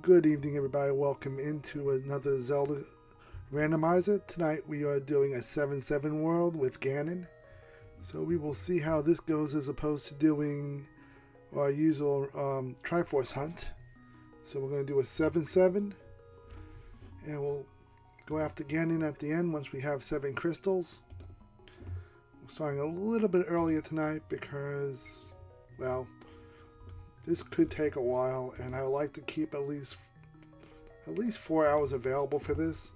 Good evening, everybody. Welcome into another Zelda randomizer. Tonight we are doing a 7-7 world with Ganon. So we will see how this goes as opposed to doing our usual Triforce hunt. So we're going to do a 7-7 and we'll go after Ganon at the end once we have 7 crystals. We're starting a little bit earlier tonight because, well, this could take a while, and I like to keep at least 4 hours available for this,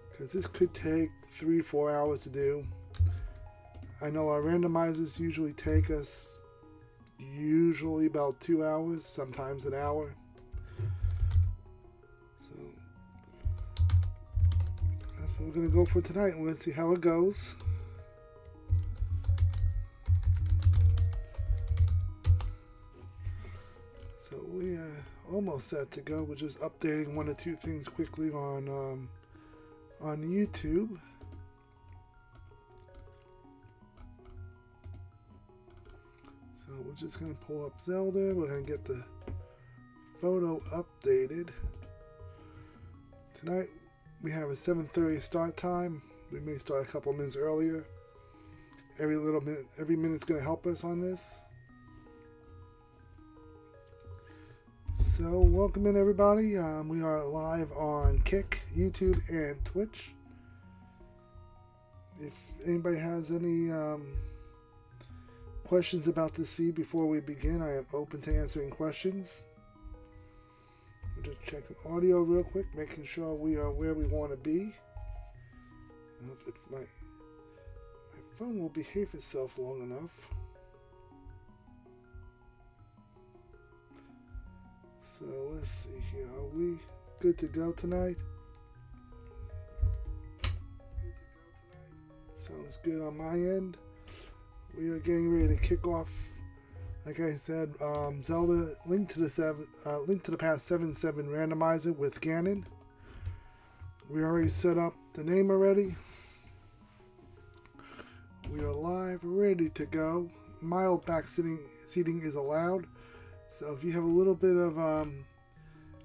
because this could take 3-4 hours to do. I know our randomizers usually take us about 2 hours, sometimes an hour. So that's what we're going to go for tonight. We're going to see how it goes. So we are almost set to go. We're just updating 1 or 2 things quickly on YouTube. So we're just going to pull up Zelda. We're going to get the photo updated. Tonight we have a 7:30 start time. We may start a couple minutes earlier. Every minute's going to help us on this. So welcome in, everybody. We are live on Kick, YouTube, and Twitch. If anybody has any questions about the seed before we begin, I am open to answering questions. We're just checking audio real quick, making sure we are where we want to be. I hope that my phone will behave itself long enough. So let's see here. Are we good to go tonight? Sounds good on my end. We are getting ready to kick off. Like I said, Zelda Link to the Past 7-7 randomizer with Ganon. We already set up the name already. We are live, ready to go. Mild back seating is allowed. So if you have a little bit of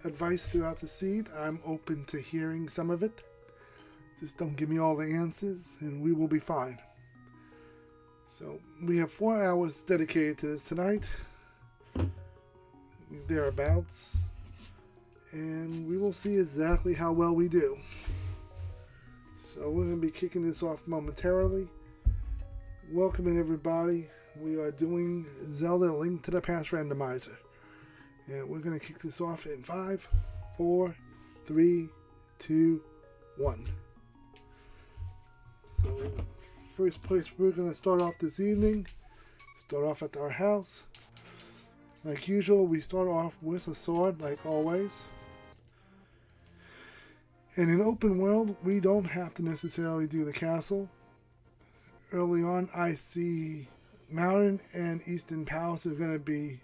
advice throughout the seed, I'm open to hearing some of it. Just don't give me all the answers and we will be fine. So we have 4 hours dedicated to this tonight, thereabouts, and we will see exactly how well we do. So we're going to be kicking this off momentarily. Welcome in, everybody. We are doing Zelda Link to the Past randomizer. And we're going to kick this off in 5, 4, 3, 2, 1. So, first place we're going to start off this evening. Start off at our house. Like usual, we start off with a sword, like always. In an open world, we don't have to necessarily do the castle. Early on, I see Mountain and Eastern Palace are going to be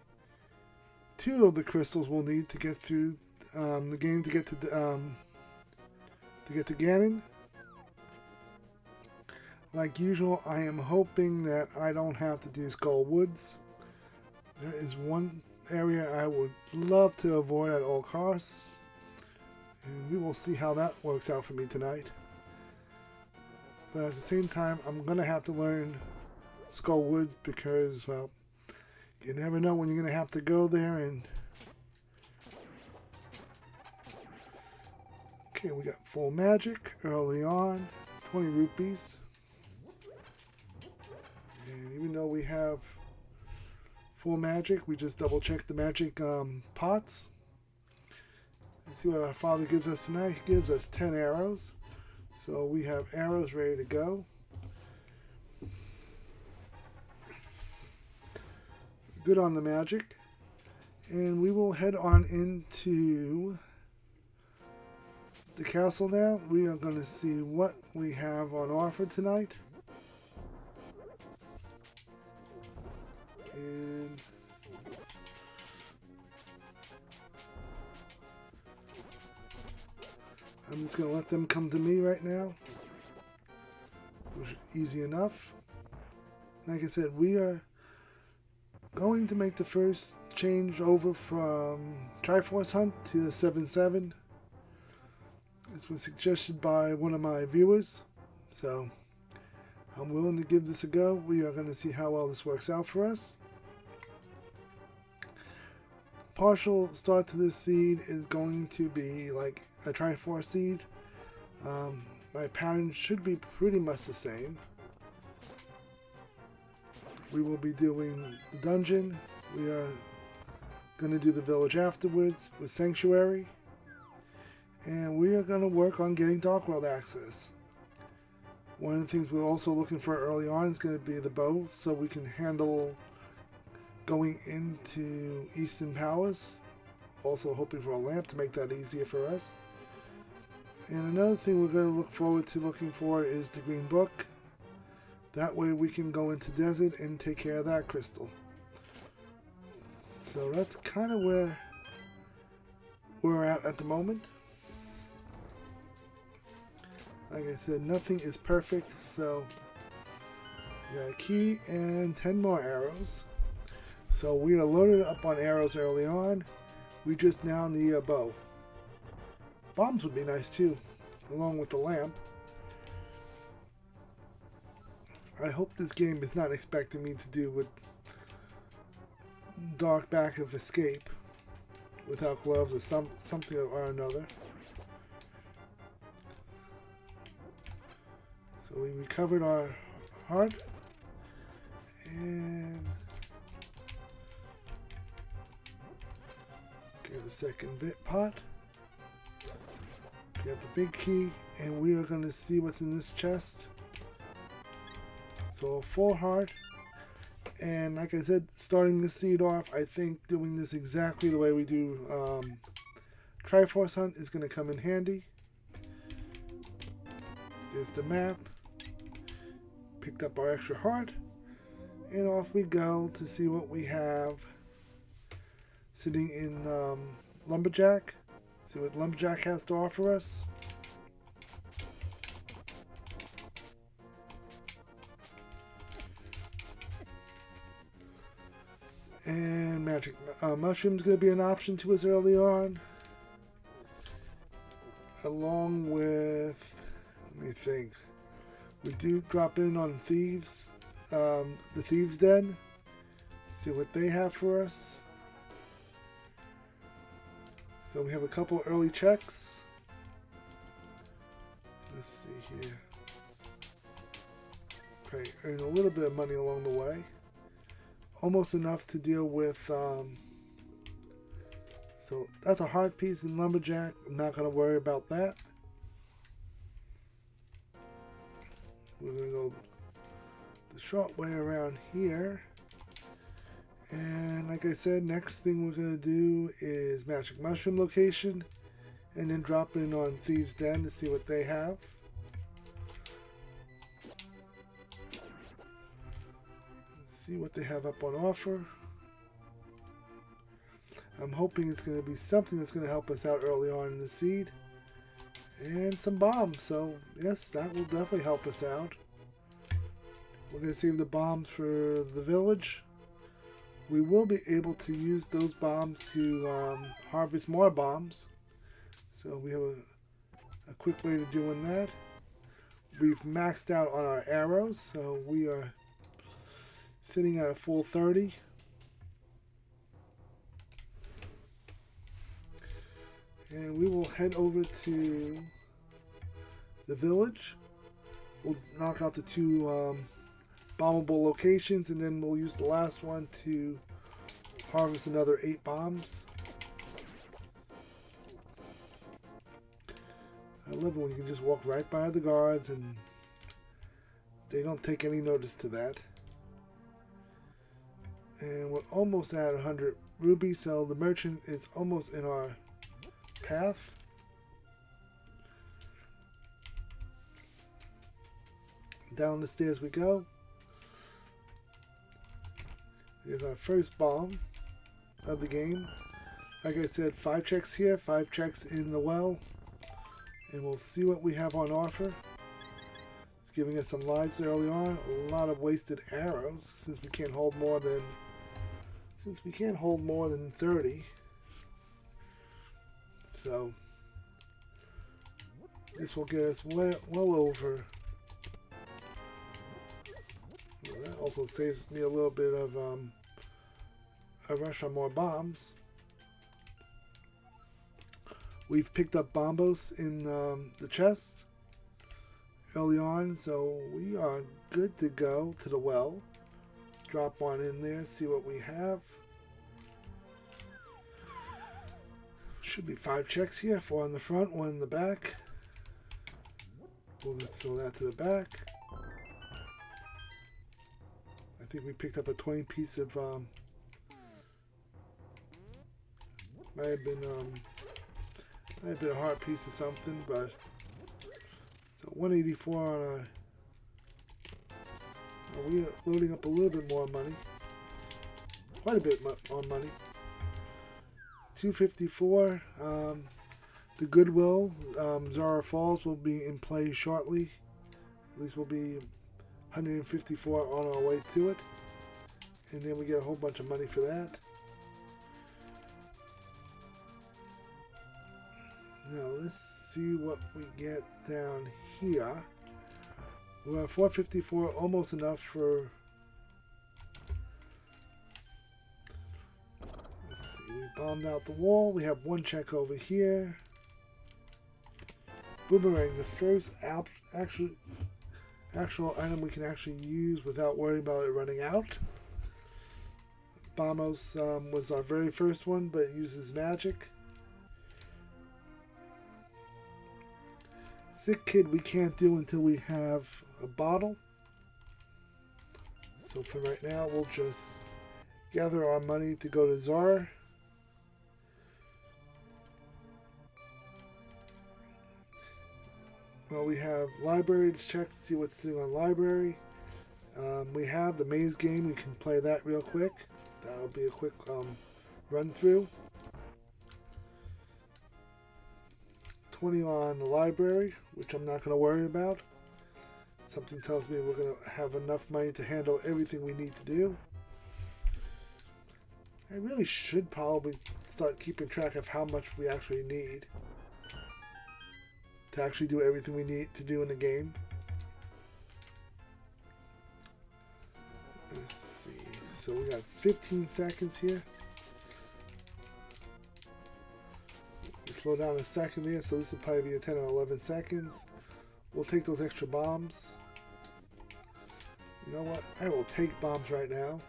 2 of the crystals we'll need to get through the game to get to Ganon. Like usual, I am hoping that I don't have to do Skull Woods. That is one area I would love to avoid at all costs, and we will see how that works out for me tonight. But at the same time, I'm going to have to learn Skull Woods because, well, you never know when you're going to have to go there. And okay, we got full magic early on, 20 rupees. And even though we have full magic, we just double check the magic pots. Let's see what our father gives us tonight. He gives us 10 arrows. So we have arrows ready to go. Good on the magic. And we will head on into the castle now. We are going to see what we have on offer tonight. And I'm just going to let them come to me right now, which is easy enough. Like I said, we are going to make the first change over from Triforce Hunt to the 7-7. This was suggested by one of my viewers, so I'm willing to give this a go. We are going to see how well this works out for us. Partial start to this seed is going to be like a Triforce seed. My pattern should be pretty much the same. We will be doing the dungeon. We are going to do the village afterwards with Sanctuary. And we are going to work on getting Dark World access. One of the things we're also looking for early on is going to be the bow, so we can handle going into Eastern Powers. Also hoping for a lamp to make that easier for us. And another thing we're going to look forward to looking for is the Green Book. That way we can go into Desert and take care of that crystal. So that's kind of where we're at the moment. Like I said, nothing is perfect, so we got a key and 10 more arrows. So we are loaded up on arrows early on. We just now need a bow. Bombs would be nice too, along with the lamp. I hope this game is not expecting me to do with Dark Back of Escape without gloves or something or another. So we recovered our heart and get the second bit pot. Get the big key, and we are going to see what's in this chest. So a full heart, and like I said, starting this seed off, I think doing this exactly the way we do Triforce Hunt is going to come in handy. There's the map. Picked up our extra heart, and off we go to see what we have sitting in Lumberjack. See what Lumberjack has to offer us. And Magic Mushroom's going to be an option to us early on. Along with, let me think, we do drop in on Thieves, the Thieves' Den. See what they have for us. So we have a couple early checks. Let's see here. Okay, earn a little bit of money along the way. Almost enough to deal with. So that's a hard piece in Lumberjack. I'm not going to worry about that. We're going to go the short way around here. And like I said, next thing we're going to do is Magic Mushroom location. And then drop in on Thieves' Den to see what they have. Let's see what they have up on offer. I'm hoping it's going to be something that's going to help us out early on in the seed. And some bombs. So yes, that will definitely help us out. We're going to save the bombs for the village. We will be able to use those bombs to harvest more bombs. So we have a quick way of doing that. We've maxed out on our arrows, so we are sitting at a full 30. And we will head over to the village. We'll knock out the two bombable locations, and then we'll use the last one to harvest another 8 bombs. I love it when you can just walk right by the guards and they don't take any notice to that. And we're almost at 100 rubies, so the merchant is almost in our path. Down the stairs we go. Here's our first bomb of the game. Like I said, 5 checks here, 5 checks in the well. And we'll see what we have on offer. It's giving us some lives early on. A lot of wasted arrows since we can't hold more than Since we can't hold more than 30, so this will get us well over. Well, that also saves me a little bit of a rush on more bombs. We've picked up bombos in the chest early on, so we are good to go to the well. Drop one in there, see what we have. Should be 5 checks here, 4 in the front, 1 in the back. We'll just throw that to the back. I think we picked up a 20 piece of might have been a heart piece or something, but so 184 on a. We are loading up a little bit more money, quite a bit more money. 254. The Goodwill, Zara Falls will be in play shortly. At least we'll be 154 on our way to it, and then we get a whole bunch of money for that. Now let's see what we get down here. We're at 454, almost enough for. Let's see, we bombed out the wall. We have 1 check over here. Boomerang, the first actual item we can actually use without worrying about it running out. Bombos was our very first one, but it uses magic. Sick Kid we can't do until we have a bottle. So for right now, we'll just gather our money to go to Zara. Well, we have library. Let's check to see what's sitting on library. We have the maze game. We can play that real quick. That'll be a quick run through. 20 on the library, which I'm not going to worry about. Something tells me we're going to have enough money to handle everything we need to do. I really should probably start keeping track of how much we actually need to actually do everything we need to do in the game. Let's see. So we got 15 seconds here. We'll slow down a second there, so this will probably be a 10 or 11 seconds. We'll take those extra bombs. You know what? I will take bombs right now.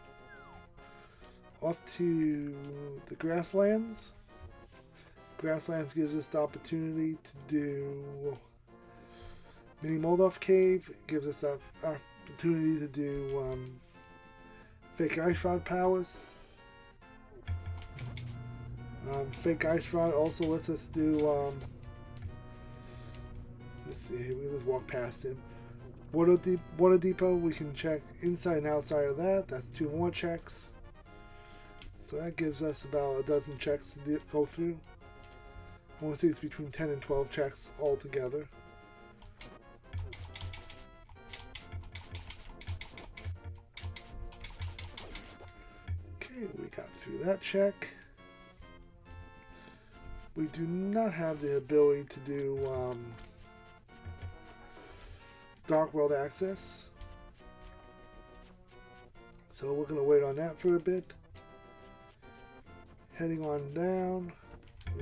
Off to the grasslands. Grasslands gives us the opportunity to do Mini Moldoff Cave. It gives us the opportunity to do Fake Ice Rod powers. Fake Ice Rod also lets us do let's see here, we just walk past him. Water Depot, we can check inside and outside of that. That's 2 more checks. So that gives us about a dozen checks to go through. I want to say it's between 10 and 12 checks altogether. Okay, we got through that check. We do not have the ability to do Dark World access, so we're going to wait on that for a bit. Heading on down,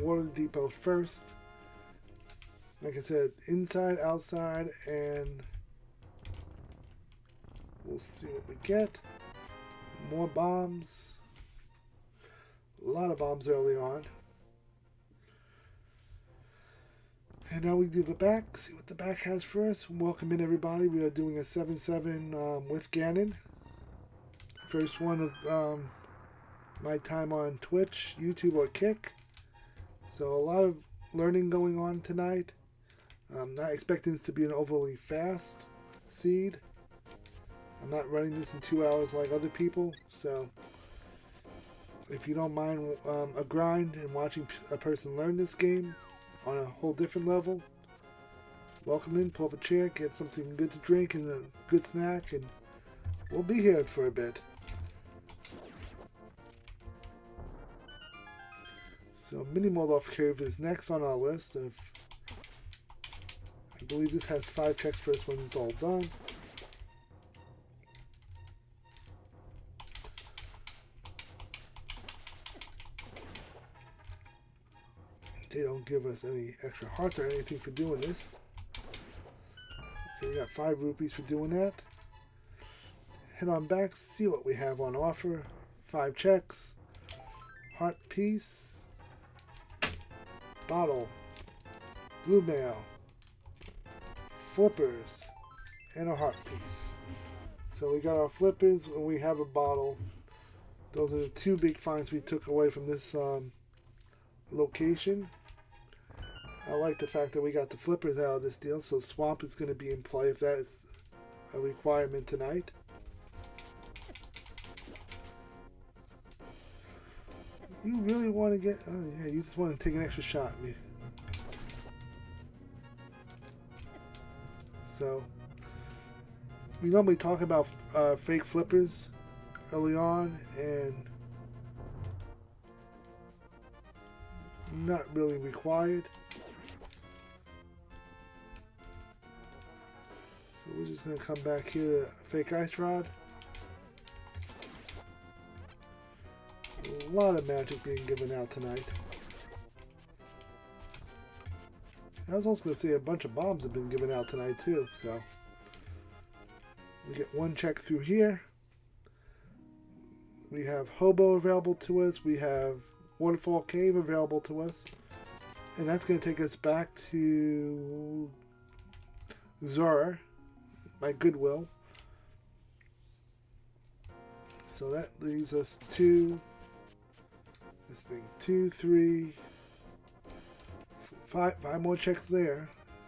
Water Depot first. Like I said, inside, outside, and we'll see what we get. More bombs. A lot of bombs early on. And now we do the back, see what the back has for us. Welcome in everybody. We are doing a 7-7 with Ganon. First one of my time on Twitch, YouTube, or Kick. So a lot of learning going on tonight. I'm not expecting this to be an overly fast seed. I'm not running this in 2 hours like other people. So if you don't mind a grind and watching a person learn this game on a whole different level, welcome in, pull up a chair, get something good to drink and a good snack, and we'll be here for a bit. So Mini Molotov Cave is next on our list of, I believe this has 5 checks first when it's all done. They don't give us any extra hearts or anything for doing this. Okay, we got 5 rupees for doing that. Head on back, see what we have on offer. 5 checks, heart piece, bottle, blue mail, flippers, and a heart piece. So we got our flippers and we have a bottle. Those are the 2 big finds we took away from this location. I like the fact that we got the flippers out of this deal, so swamp is going to be in play if that is a requirement tonight. You really want to get... Oh yeah, you just want to take an extra shot at me. So, we normally talk about fake flippers early on, and not really required. So we're just going to come back here to fake ice rod. A lot of magic being given out tonight. I was also going to say a bunch of bombs have been given out tonight too. So we get 1 check through here. We have Hobo available to us. We have Waterfall Cave available to us. And that's going to take us back to Zora, my Goodwill. So that leaves us 2, 3, 5 more checks there.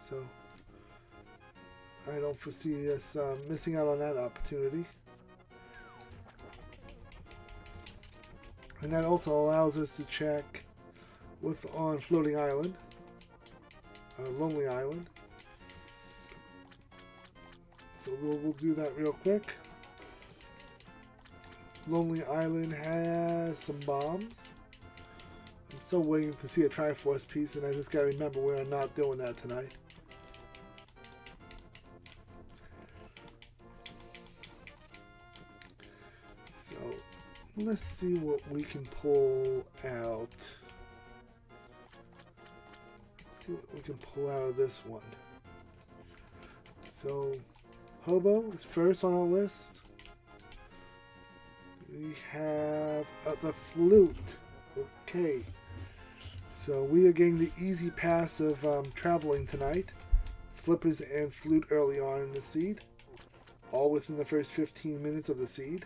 So I don't foresee us missing out on that opportunity. And that also allows us to check what's on Floating Island, Lonely Island. So we'll do that real quick. Lonely Island has some bombs. I'm still waiting to see a Triforce piece, and I just gotta remember we are not doing that tonight. So let's see what we can pull out. Let's see what we can pull out of this one. So Hobo is first on our list. We have the flute. Okay. So we are getting the easy pass of traveling tonight. Flippers and flute early on in the seed. All within the first 15 minutes of the seed.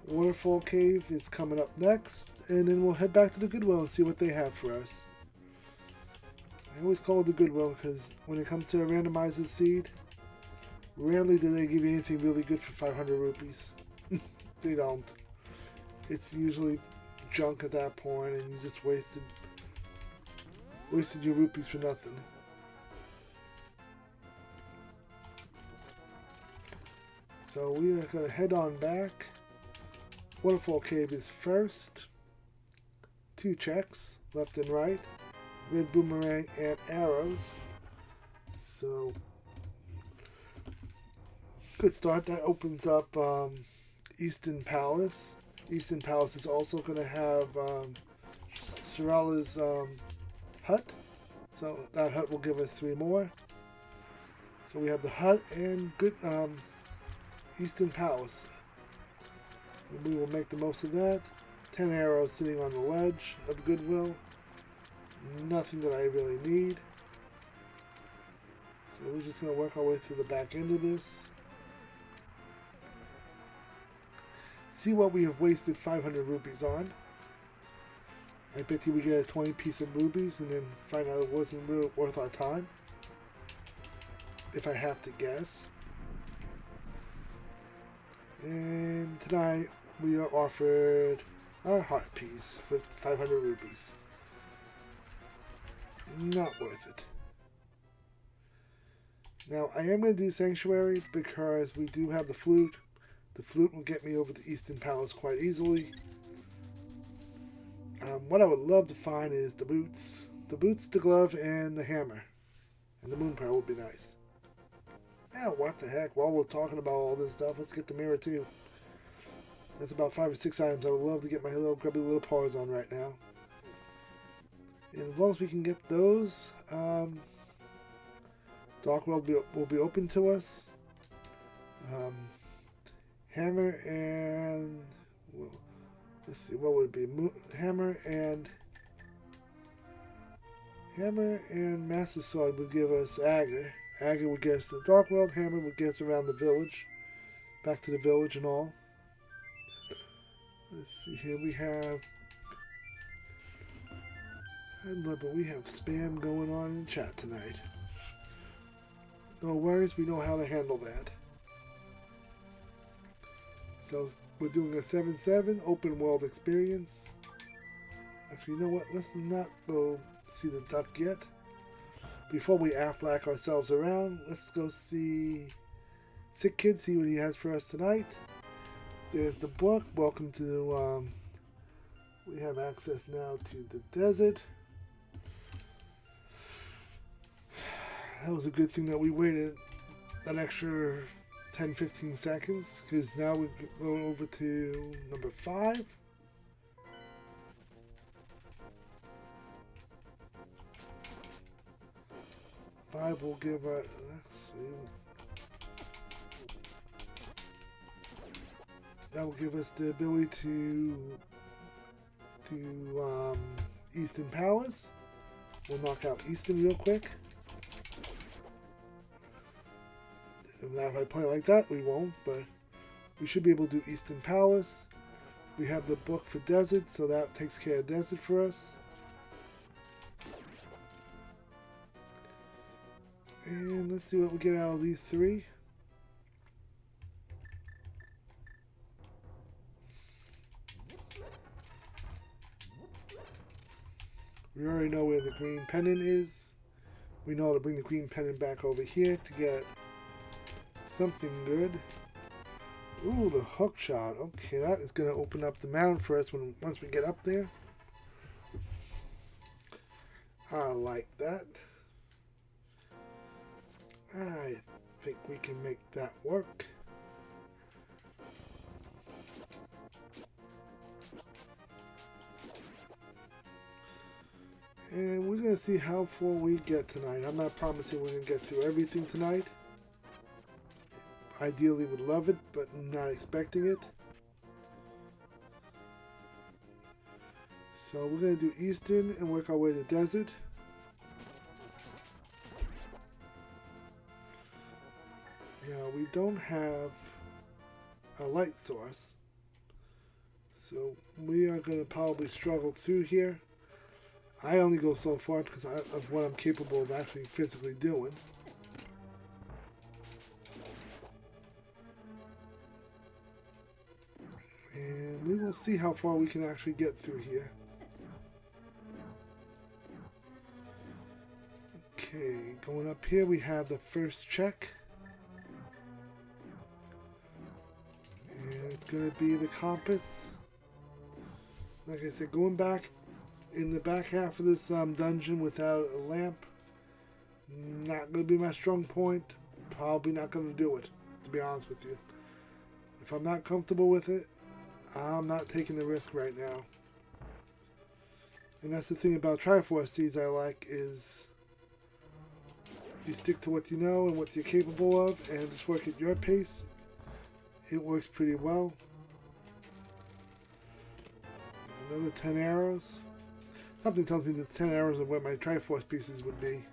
Waterfall Cave is coming up next. And then we'll head back to the Goodwill and see what they have for us. I always call it the Goodwill because when it comes to a randomizer seed, rarely do they give you anything really good for 500 rupees. They don't. It's usually junk at that point, and you just wasted your rupees for nothing. So we are going to head on back. Waterfall Cave is first. 2 checks, left and right. Red boomerang and arrows. So good start. That opens up Eastern Palace. Eastern Palace is also going to have Shirala's hut. So that hut will give us 3 more. So we have the hut and good Eastern Palace. And we will make the most of that. 10 arrows sitting on the ledge of Goodwill. Nothing that I really need. So we're just going to work our way through the back end of this. See what we have wasted 500 rupees on. I bet you we get a 20 piece of rupees and then find out it wasn't really worth our time. If I have to guess. And tonight we are offered our heart piece for 500 rupees. Not worth it. Now I am going to do Sanctuary because we do have the flute. The flute will get me over the Eastern Palace quite easily. What I would love to find is the boots. The boots, the glove, and the hammer. And the moon pearl would be nice. Yeah, what the heck. While we're talking about all this stuff, let's get the mirror too. That's about 5 or 6 items I would love to get my little grubby little paws on right now. And as long as we can get those, Dark World will be open to us. Hammer and... Well, let's see, what would it be? Hammer and Master Sword would give us Agar. Agar would get us the Dark World. Hammer would get us around the village. Back to the village and all. Let's see here. We have... but we have spam going on in chat tonight. No worries. We know how to handle that. So we're doing a 7-7 open world experience. Actually, you know what? Let's not go see the duck yet. Before we Aflac ourselves around, let's go see Sick Kid, see what he has for us tonight. There's the book. Welcome to, we have access now to the desert. That was a good thing that we waited an extra 10-15 seconds, because now we go over to number 5. Five will give us, that will give us the ability to Eastern Powers. We'll knock out Eastern real quick. Now if I play like that, we won't, but we should be able to do Eastern Powers. We have the book for Desert, so that takes care of Desert for us. And let's see what we get out of these 3. We already know where the green pennant is. We know how to bring the green pennant back over here to get something good. Ooh, the hook shot. Okay, that is going to open up the mound for us once we get up there. I like that. I think we can make that work. And we're going to see how far we get tonight. I'm not promising we're going to get through everything tonight. Ideally would love it, but not expecting it. So we're going to do Eastern and work our way to Desert. Now we don't have a light source, so we are going to probably struggle through here. I only go so far because of what I'm capable of actually physically doing. And we will see how far we can actually get through here. Okay, going up here we have the first check. And it's going to be the compass. Like I said, going back in the back half of this dungeon without a lamp, not going to be my strong point. Probably not going to do it, to be honest with you. If I'm not comfortable with it, I'm not taking the risk right now. And that's the thing about Triforce Seeds I like, is you stick to what you know and what you're capable of and just work at your pace. It works pretty well. Another 10 arrows. Something tells me that 10 arrows of where my Triforce pieces would be.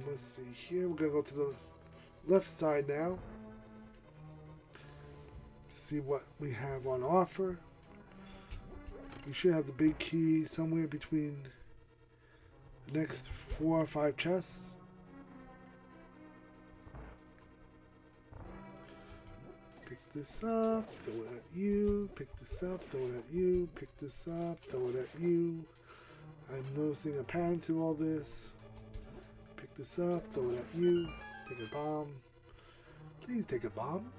Let's see here. We're going to go to the left side now. See what we have on offer. We should have the big key somewhere between the next 4 or 5 chests. Pick this up, throw it at you, pick this up, throw it at you, pick this up, throw it at you. I'm noticing a pattern to all this. Pick this up, throw it at you, take a bomb. Please take a bomb.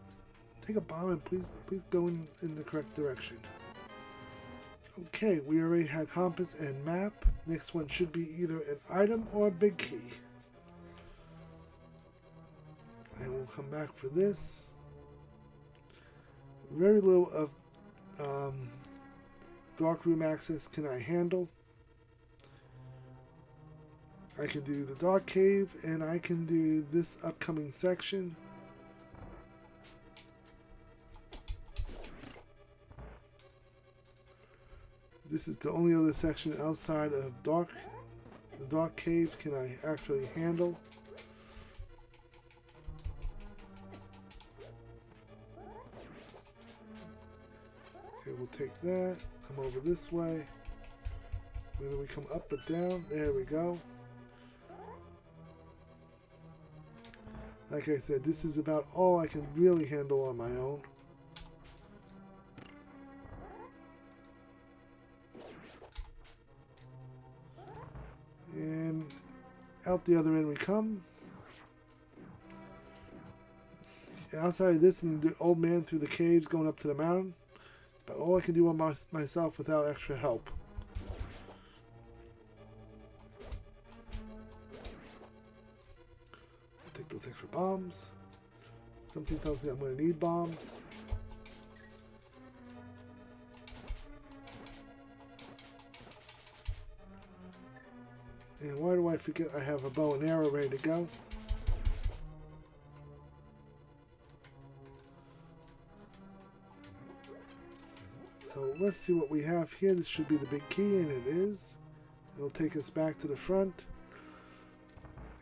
Take a bomb and please go in the correct direction. Okay, we already had compass and map. Next one should be either an item or a big key. And we'll come back for this. Very little of dark room access can I handle. I can do the dark cave, and I can do this upcoming section. This is the only other section outside of the dark caves can I actually handle. Okay, we'll take that, come over this way. Whether we come up or down, there we go. Like I said, this is about all I can really handle on my own. And out the other end we come. Outside of this and the old man through the caves going up to the mountain. It's about all I can do on myself without extra help. Take those extra bombs. Something tells me I'm going to need bombs. And why do I forget I have a bow and arrow ready to go? So let's see what we have here. This should be the big key, and it is. It'll take us back to the front.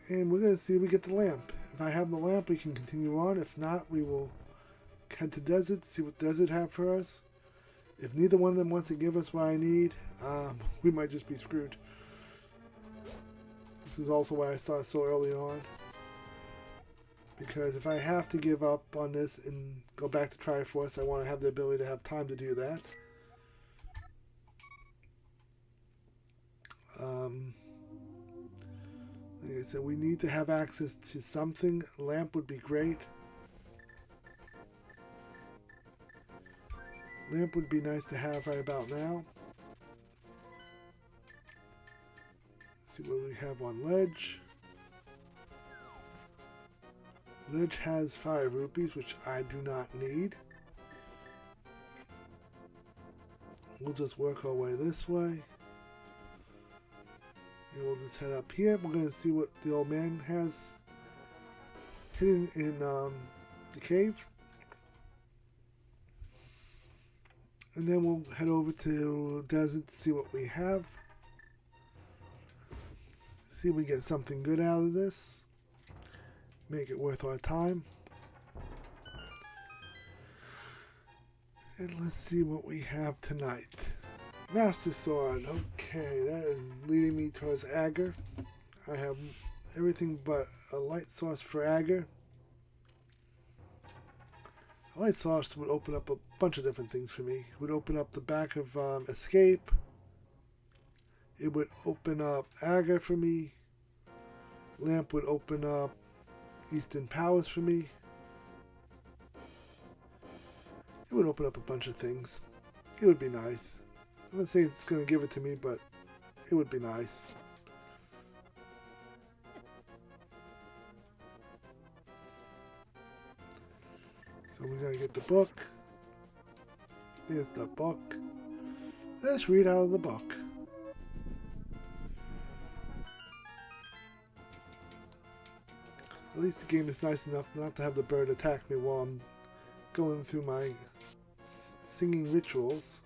And we're going to see if we get the lamp. If I have the lamp, we can continue on. If not, we will head to desert, see what desert have for us. If neither one of them wants to give us what I need, we might just be screwed. This is also why I started so early on. Because if I have to give up on this and go back to Triforce, I want to have the ability to have time to do that. Like I said, we need to have access to something. A lamp would be great. Lamp would be nice to have right about now. See what we have on ledge. Ledge has 5 rupees, which I do not need. We'll just work our way this way. And we'll just head up here. We're going to see what the old man has hidden in the cave. And then we'll head over to the desert to see what we have. See if we get something good out of this. Make it worth our time. And let's see what we have tonight. Master Sword. Okay, that is leading me towards Agar. I have everything but a light source for Agar. A light source would open up a bunch of different things for me. It would open up the back of Escape. It would open up Agar for me. Lamp would open up Eastern Powers for me. It would open up a bunch of things. It would be nice. I'm not saying it's going to give it to me, but it would be nice. So we're going to get the book. Here's the book. Let's read out of the book. At least the game is nice enough not to have the bird attack me while I'm going through my singing rituals.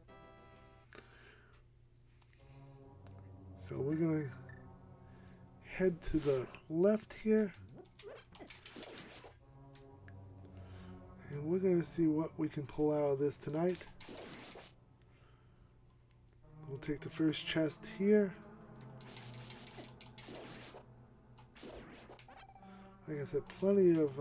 So we're going to head to the left here. And we're going to see what we can pull out of this tonight. We'll take the first chest here. Like I said, plenty of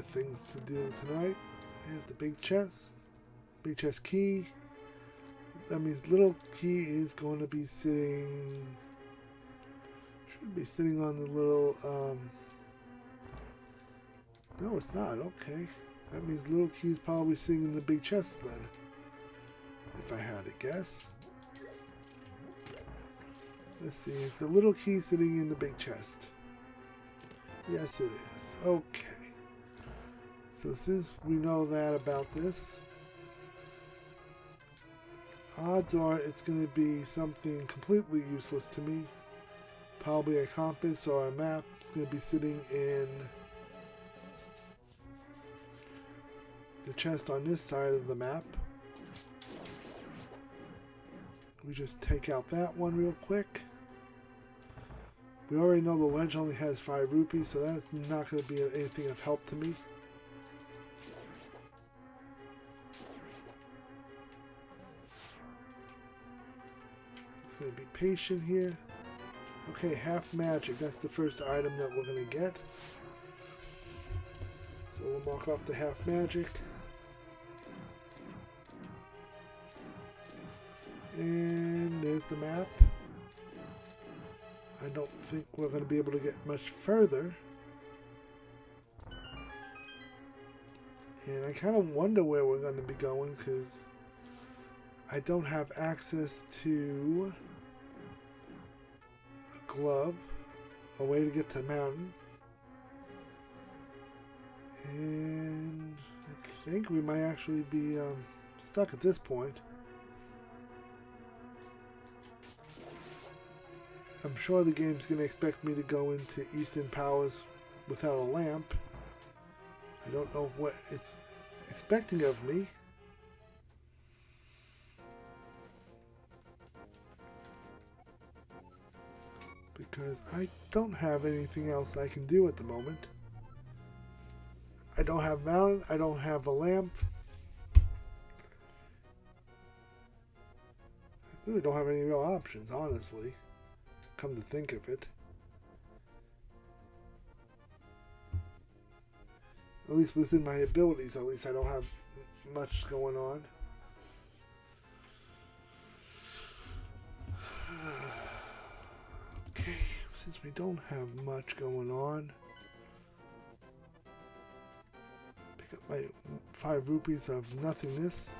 things to do tonight. Here's the big chest. Big chest key. That means little key is going to be sitting... should be sitting on the little... no, it's not. Okay. That means little key's probably sitting in the big chest then. If I had to guess. Let's see, is the little key sitting in the big chest? Yes, it is. Okay. So since we know that about this, odds are it's going to be something completely useless to me. Probably a compass or a map. It's going to be sitting in the chest on this side of the map. We just take out that one real quick. We already know the ledge only has 5 rupees, so that's not going to be anything of help to me. Just going to be patient here. Okay, half magic. That's the first item that we're going to get. So we'll mark off the half magic. And there's the map. I don't think we're going to be able to get much further. And I kind of wonder where we're going to be going because I don't have access to a glove, a way to get to the mountain. And I think we might actually be stuck at this point. I'm sure the game's going to expect me to go into Eastern Powers without a lamp. I don't know what it's expecting of me. Because I don't have anything else I can do at the moment. I don't have mountain, I don't have a lamp. I really don't have any real options, honestly. Come to think of it. At least within my abilities, at least I don't have much going on. Okay, since we don't have much going on, pick up my 5 rupees of nothingness.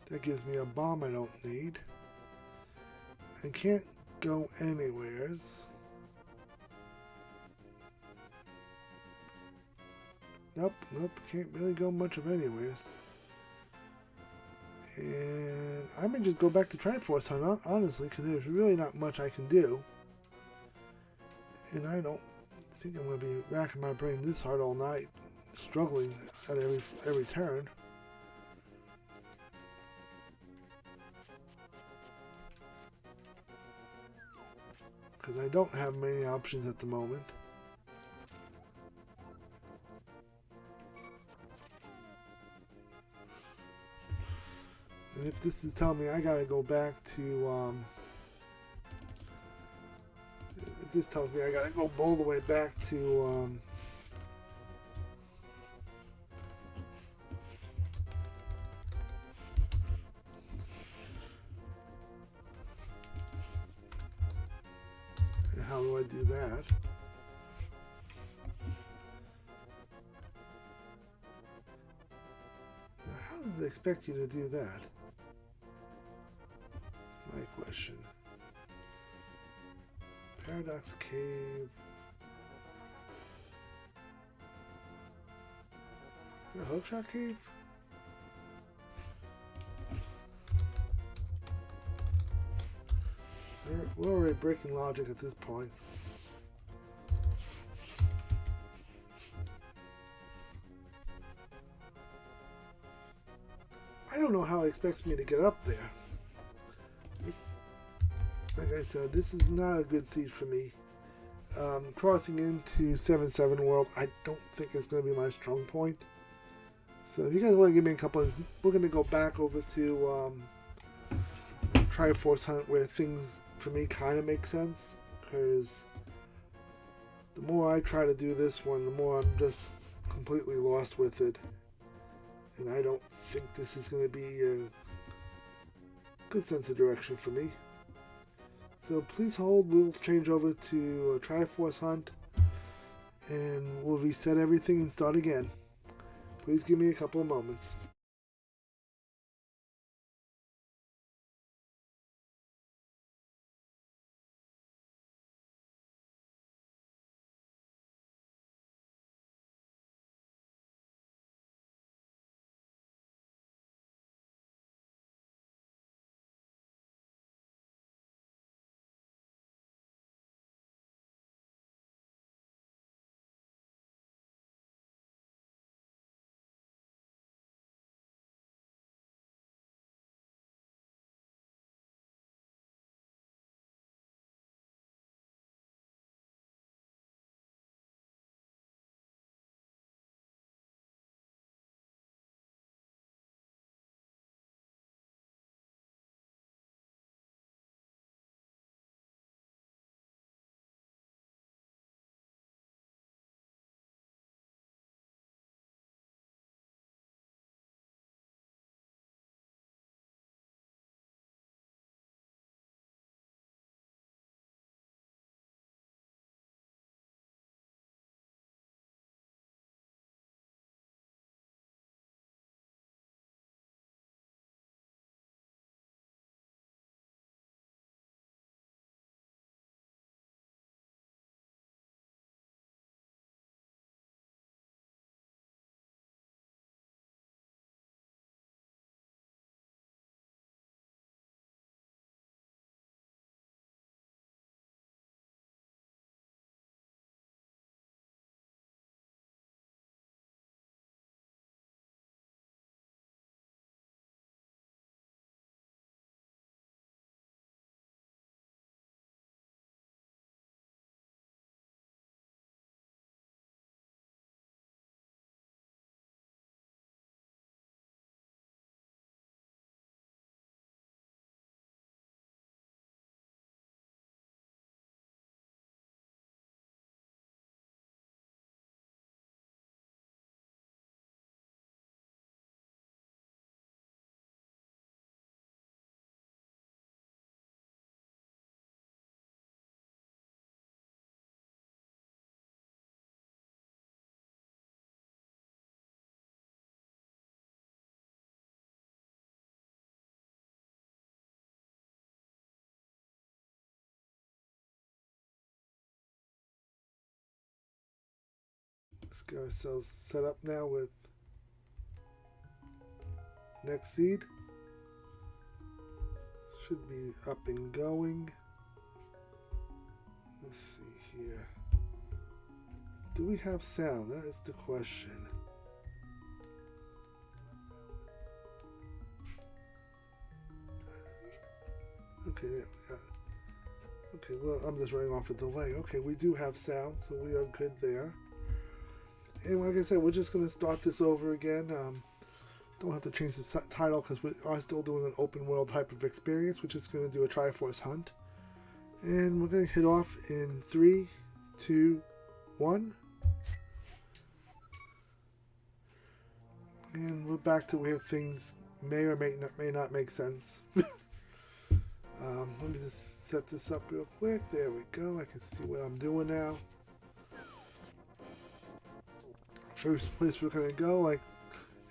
That gives me a bomb I don't need. I can't go anywheres. Nope, can't really go much of anywheres. And I may just go back to Triforce Hunt, honestly, because there's really not much I can do. And I don't think I'm going to be racking my brain this hard all night, struggling at every turn. Because I don't have many options at the moment. And if this is telling me I gotta go back to, if this tells me I gotta go all the way back to, how do I do that? Now, how does it expect you to do that? That's my question. Paradox Cave. Is it Hookshot Cave? We're already breaking logic at this point. I don't know how it expects me to get up there. Like I said, this is not a good seed for me. Crossing into 7-7 World, I don't think it's going to be my strong point. So if you guys want to give me a couple of... We're going to go back over to Triforce Hunt where things for me kind of make sense, because the more I try to do this one, the more I'm just completely lost with it, and I don't think this is going to be a good sense of direction for me. So please hold. We'll change over to a Triforce Hunt, and we'll reset everything and start again. Please give me a couple of moments. Let's get ourselves set up now with next seed. Should be up and going. Let's see here. Do we have sound? That is the question. Okay, there we go. Okay, well, I'm just running off a delay. Okay, we do have sound, so we are good there. And like I said, we're just going to start this over again. Don't have to change the title because we are still doing an open world type of experience. We're just going to do a Triforce Hunt. And we're going to hit off in 3, 2, 1. And we're back to where things may or may not make sense. Let me just set this up real quick. There we go. I can see what I'm doing now. First place we're going to go, like,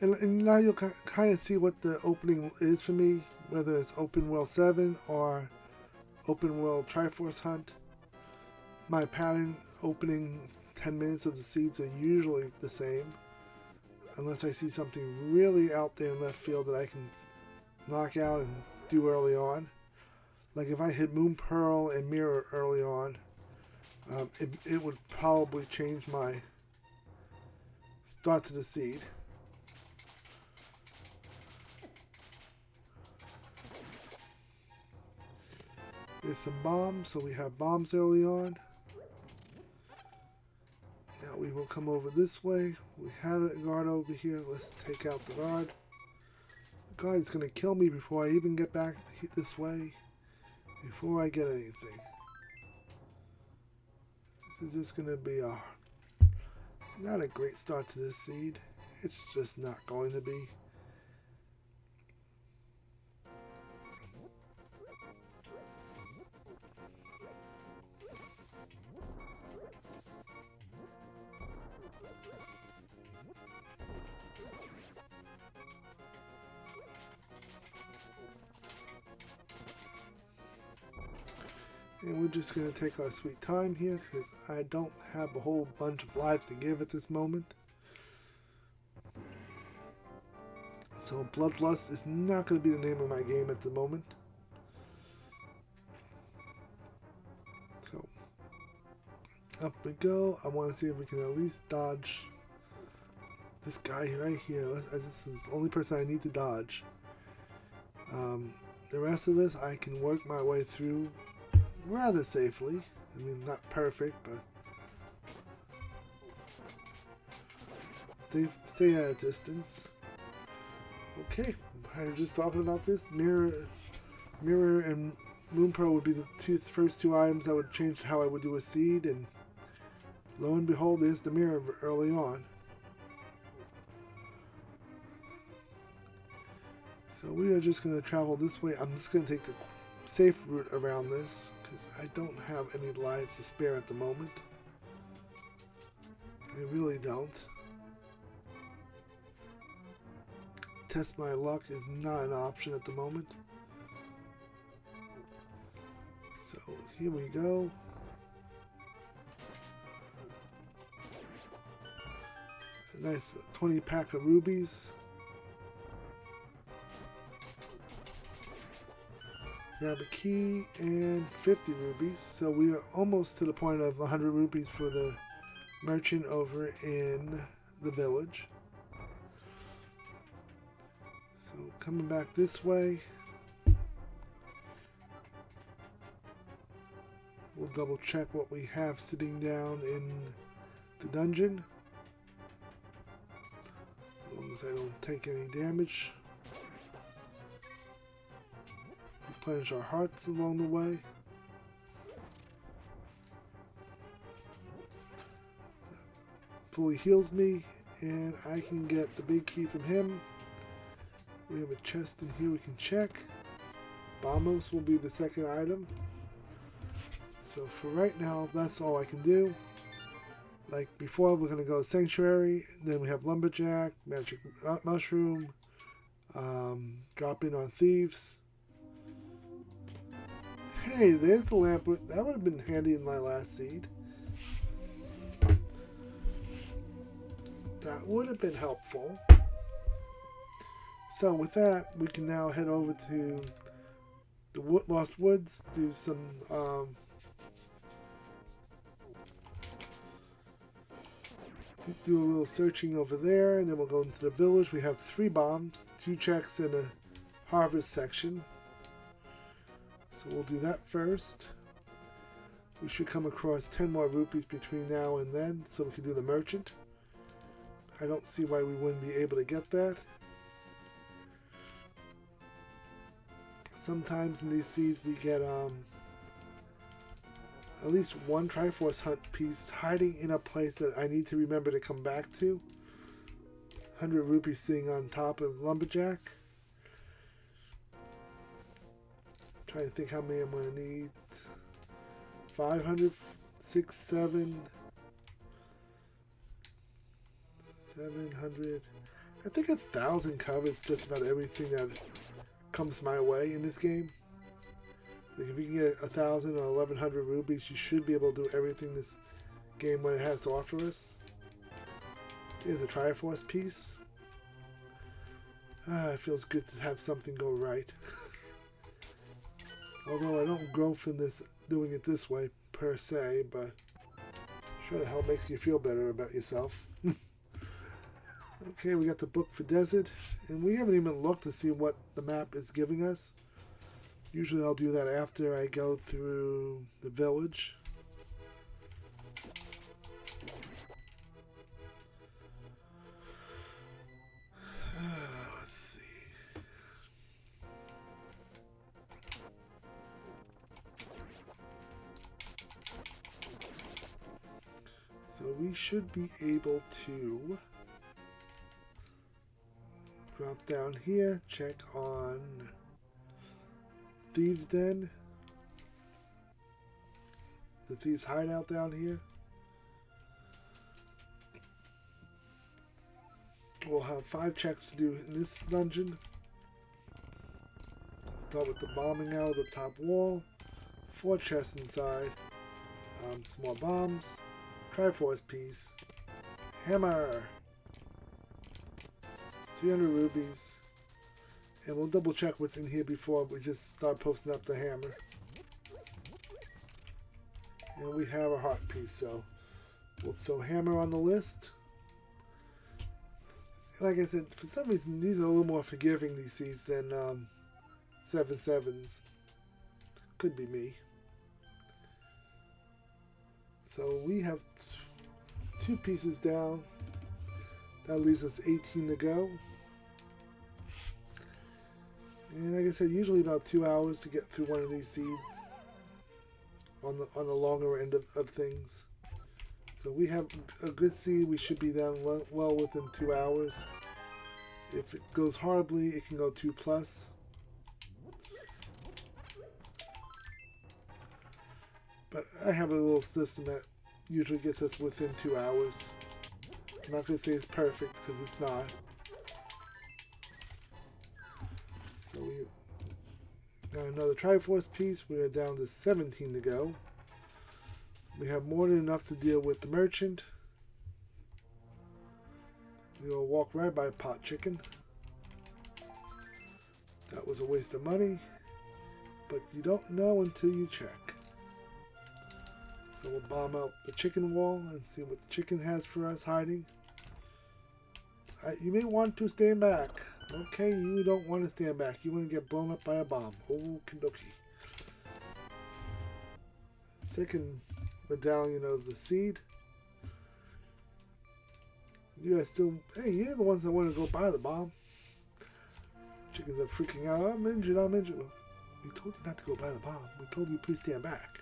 and now you'll kind of see what the opening is for me, whether it's Open World 7 or Open World Triforce Hunt. My pattern opening 10 minutes of the seeds are usually the same, unless I see something really out there in left field that I can knock out and do early on. Like if I hit Moon Pearl and Mirror early on, it would probably change my start to the seed. There's some bombs, so we have bombs early on. Now we will come over this way. We had a guard over here. Let's take out the guard. The guard is going to kill me before I even get back this way. Before I get anything. This is just going to be not a great start to this seed. It's just not going to be. And we're just going to take our sweet time here because I don't have a whole bunch of lives to give at this moment. So Bloodlust is not going to be the name of my game at the moment. So up we go. I want to see if we can at least dodge this guy right here. This is the only person I need to dodge. The rest of this I can work my way through rather safely. I mean, not perfect, but stay at a distance. Okay, I was just talking about this. Mirror and Moon Pearl would be the first two items that would change how I would do a seed, and lo and behold, there's the mirror early on. So we are just going to travel this way. I'm just going to take the safe route around this because I don't have any lives to spare at the moment. I really don't. Test my luck is not an option at the moment. So here we go. A nice 20 pack of rubies. Grab a key and 50 rubies. So we are almost to the point of 100 rupees for the merchant over in the village. So coming back this way, we'll double check what we have sitting down in the dungeon. As long as I don't take any damage. Replenish our hearts along the way. Fully heals me, and I can get the big key from him. We have a chest in here we can check. Bombos will be the second item. So for right now, that's all I can do. Like before, we're going to go Sanctuary, then we have Lumberjack, Magic Mushroom, drop in on Thieves. Hey, there's the lamp. That would have been handy in my last seed. That would have been helpful. So with that, we can now head over to the Lost Woods, do some do a little searching over there, and then we'll go into the village. We have 3 bombs, 2 checks, and a harvest section. So we'll do that first. We should come across 10 more rupees between now and then, so we can do the merchant. I don't see why we wouldn't be able to get that. Sometimes in these seeds we get at least one Triforce Hunt piece hiding in a place that I need to remember to come back to. 100 rupees sitting on top of Lumberjack. Trying to think how many I'm going to need. 500, 6, 7, 700. I think 1,000 covers just about everything that comes my way in this game. Like if you can get 1,000 or 1,100 rubies, you should be able to do everything this game when it has to offer us. Here's a Triforce piece. It feels good to have something go right. Although I don't grow from this doing it this way per se, but sure the hell makes you feel better about yourself. Okay, we got the book for Desert, and we haven't even looked to see what the map is giving us. Usually I'll do that after I go through the village. Let's see. So we should be able to drop down here, check on Thieves' Den, the Thieves' Hideout down here. We'll have 5 checks to do in this dungeon. Start with the bombing out of the top wall, 4 chests inside. Some more bombs. Triforce piece. Hammer. 300 rubies. And we'll double check what's in here before we just start posting up the hammer. And we have a heart piece, so we'll throw hammer on the list. Like I said, for some reason these are a little more forgiving, these seeds, than 7/7s. Could be me. So we have 2 pieces down. That leaves us 18 to go. And like I said, usually about 2 hours to get through one of these seeds on the longer end of things. So we have a good seed. We should be done well within 2 hours. If it goes horribly, it can go 2+. But I have a little system that usually gets us within 2 hours. I'm not going to say it's perfect because it's not. So we got another Triforce piece. We are down to 17 to go. We have more than enough to deal with the merchant. We will walk right by pot chicken. That was a waste of money, but you don't know until you check. So we'll bomb out the chicken wall and see what the chicken has for us hiding. You may want to stand back. Okay, you don't want to stand back. You want to get blown up by a bomb. Okie dokie. Second medallion of the seed. You guys still... Hey, you're the ones that want to go buy the bomb. Chickens are freaking out. I'm injured, I'm injured. Well, we told you not to go buy the bomb. We told you please stand back.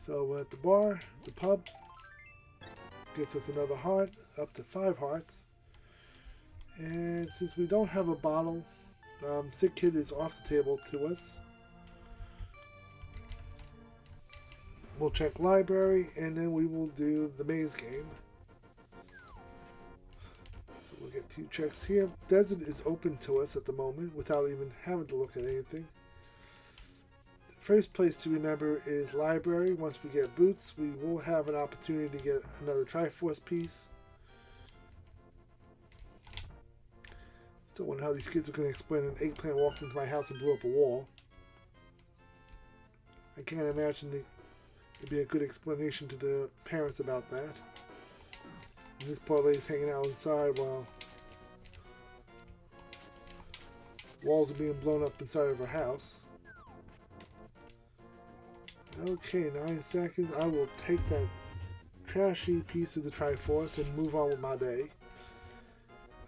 So we're at the bar, the pub. Gets us another heart, up to 5 hearts. And since we don't have a bottle, Sick Kid is off the table to us. We'll check library, and then we will do the maze game. So we'll get 2 checks here. Desert is open to us at the moment without even having to look at anything. First place to remember is library. Once we get boots, we will have an opportunity to get another Triforce piece. Still wonder how these kids are going to explain an eggplant walked into my house and blew up a wall. I can't imagine it'd be a good explanation to the parents about that. And this poor lady's hanging out inside while walls are being blown up inside of her house. Okay, 9 seconds. I will take that trashy piece of the Triforce and move on with my day.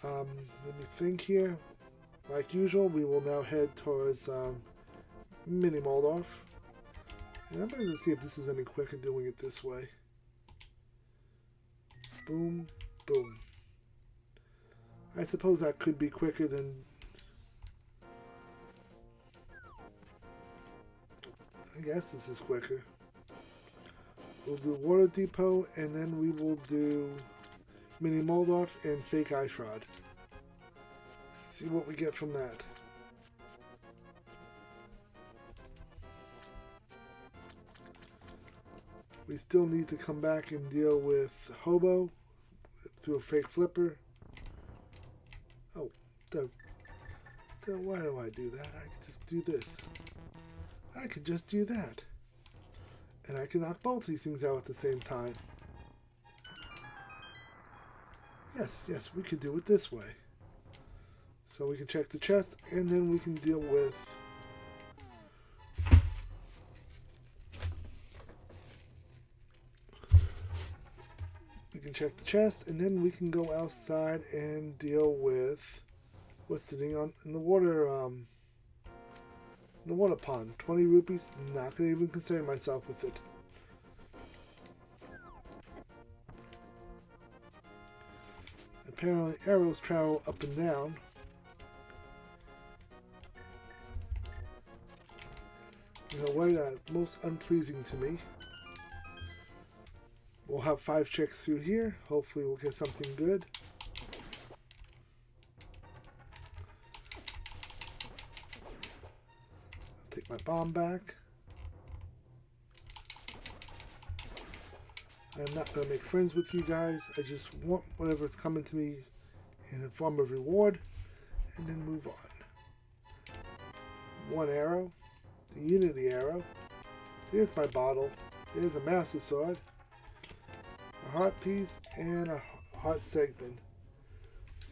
Let me think here. Like usual, we will now head towards Mini Moldorf. And I'm going to see if this is any quicker doing it this way. Boom, boom. I suppose that could be quicker than... I guess this is quicker. We'll do Water Depot, and then we will do Mini Moldorf and Fake Ice Rod. See what we get from that. We still need to come back and deal with Hobo through a fake flipper. Oh, why do I do that? I can just do this. I could just do that. And I can knock both these things out at the same time. Yes, we could do it this way. So we can check the chest, and then we can deal with... We can check the chest, and then we can go outside and deal with what's sitting in the water, the water pond. 20 rupees, not going to even concern myself with it. Apparently arrows travel up and down. In a way that's most unpleasing to me. We'll have 5 checks through here. Hopefully we'll get something good. Take my bomb back. I'm not going to make friends with you guys. I just want whatever's coming to me in a form of reward, and then move on. One arrow, the Unity arrow. There's my bottle. There's a Master Sword, a heart piece, and a heart segment.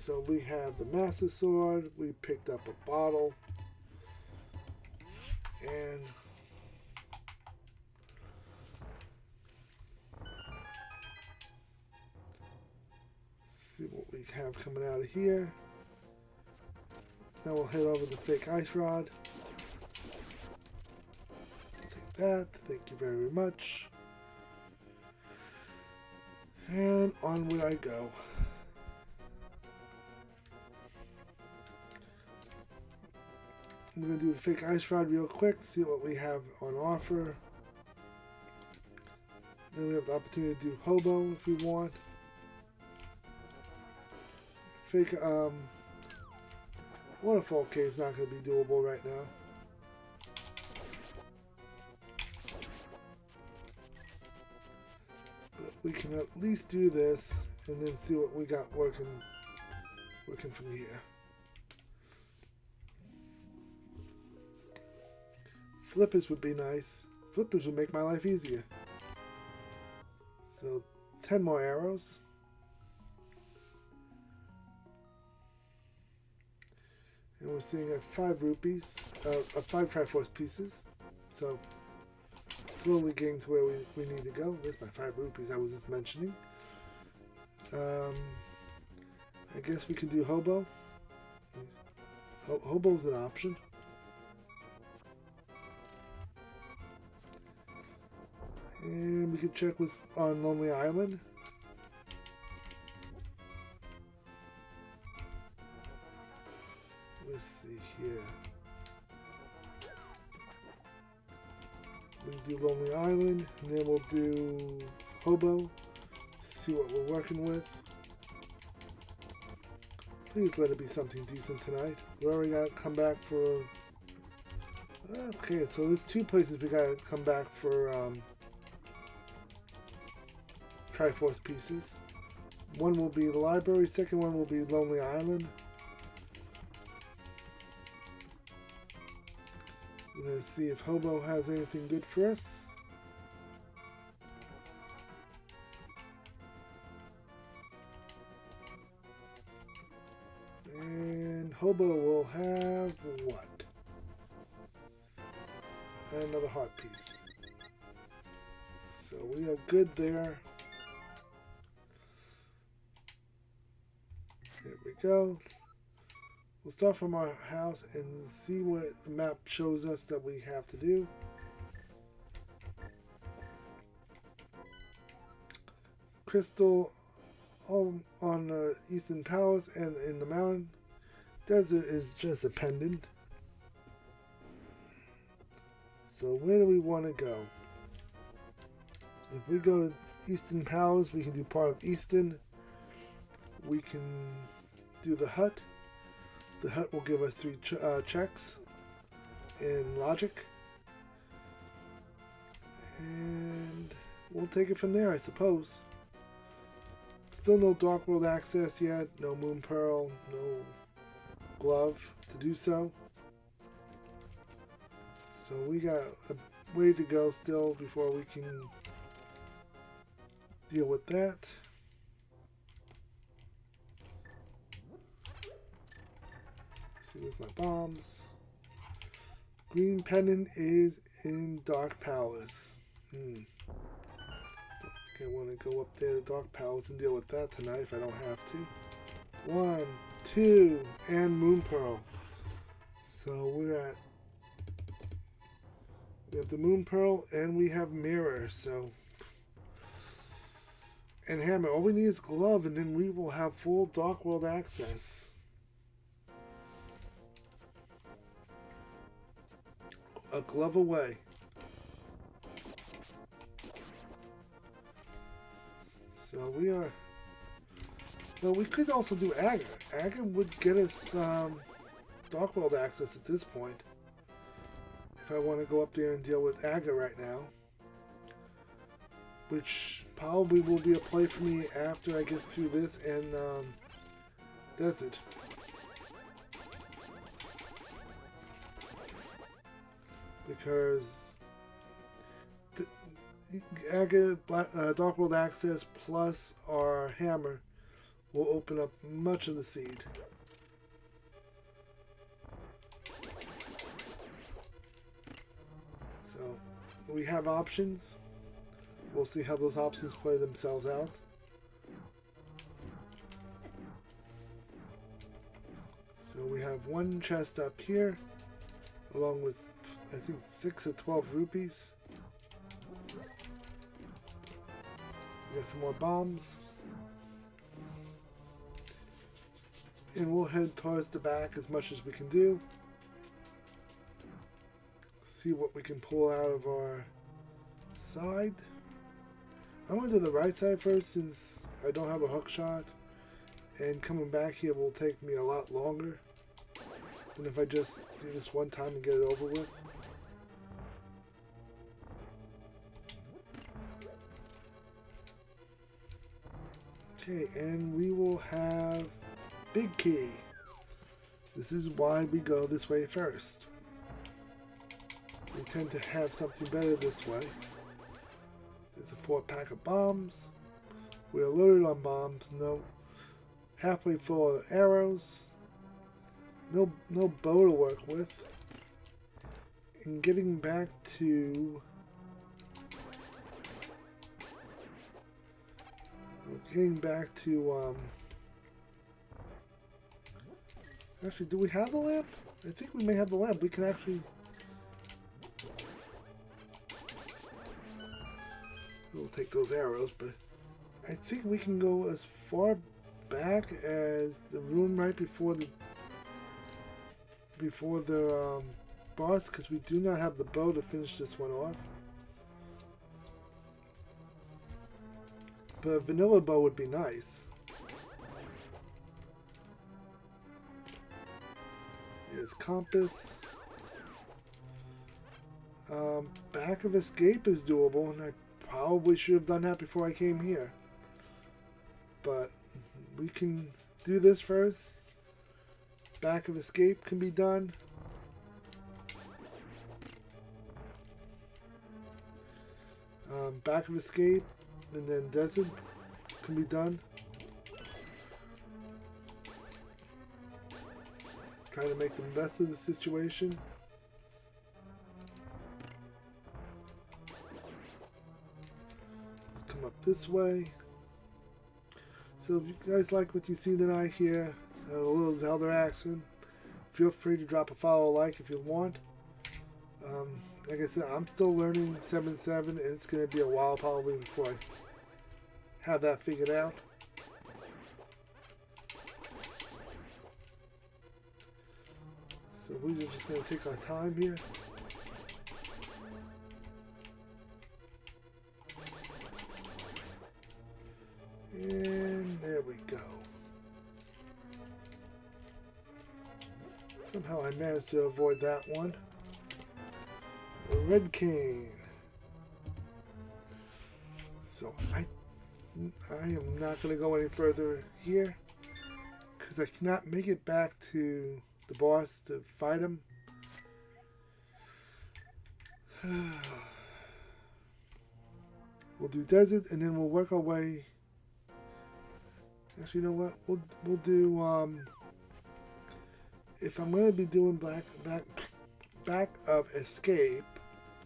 So we have the Master Sword. We picked up a bottle, and see what we have coming out of here. Then we'll head over the fake ice rod. Take that. Thank you very much. And onward I go. We're going to do the fake ice rod real quick, see what we have on offer. Then we have the opportunity to do hobo if we want. Fake waterfall cave's not going to be doable right now. But we can at least do this and then see what we got working from here. Flippers would be nice. Flippers would make my life easier. So 10 more arrows. And we're seeing at 5 rupees, 5 Triforce pieces. So slowly getting to where we need to go. There's my 5 rupees I was just mentioning. I guess we can do hobo. Hobo's an option. And we can check on Lonely Island. Let's see here. We'll do Lonely Island, and then we'll do hobo. See what we're working with. Please let it be something decent tonight. We already got to come back for. Okay, so there's 2 places we got to come back for. Triforce pieces. One will be the library, second one will be Lonely Island. We're going to see if hobo has anything good for us. And hobo will have what? Another heart piece. So we are good there. There we go. We'll start from our house and see what the map shows us that we have to do. Crystal on the Eastern Palace and in the mountain. Desert is just a pendant. So where do we want to go? If we go to Eastern Palace, we can do part of Eastern. We can do the hut. The hut will give us 3 checks in logic. And we'll take it from there, I suppose. Still no Dark World access yet. No Moon Pearl. No glove to do so. So we got a way to go still before we can deal with that. With my bombs. Green pendant is in Dark Palace. Okay, I want to go up there to Dark Palace and deal with that tonight if I don't have to. 1, 2, and Moon Pearl. So we have the Moon Pearl and we have Mirror. So and Hammer. All we need is Glove, and then we will have full Dark World access. A glove away. So we are. Well, we could also do Aga. Aga would get us Dark World access at this point. If I want to go up there and deal with Aga right now. which probably will be a play for me after I get through this and Desert. Because Dark World Access plus our hammer will open up much of the seed. So we have options. We'll see how those options play themselves out. So we have one chest up here, along with I think 6 or 12 rupees. We got some more bombs. And we'll head towards the back as much as we can do. See what we can pull out of our side. I'm going to do the right side first since I don't have a hook shot. And coming back here will take me a lot longer than if I just do this one time and get it over with. Okay, and we will have Big Key. This is why we go this way first. We tend to have something better this way. There's a 4-pack of bombs. We're loaded on bombs. No, halfway full of arrows. No bow to work with. And getting back to actually, do we have the lamp? I think we may have the lamp. We can actually. We'll take those arrows, but I think we can go as far back as the room right before the boss, because we do not have the bow to finish this one off. But a vanilla bow would be nice. Here's compass. Back of escape is doable, and I probably should have done that before I came here. But we can do this first. Back of escape can be done. Back of escape and then desert can be done. Trying to make the best of the situation. Let's come up this way. So if you guys like what you see tonight here, a little Zelda action, feel free to drop a follow, like if you want. Like I said, I'm still learning 7.7, and it's going to be a while probably before I have that figured out. So we're just going to take our time here. And there we go. Somehow I managed to avoid that one. A red cane. So I am not going to go any further here because I cannot make it back to the boss to fight him. We'll do desert and then we'll work our way. Actually, you know what? We'll do if I'm going to be doing back of escape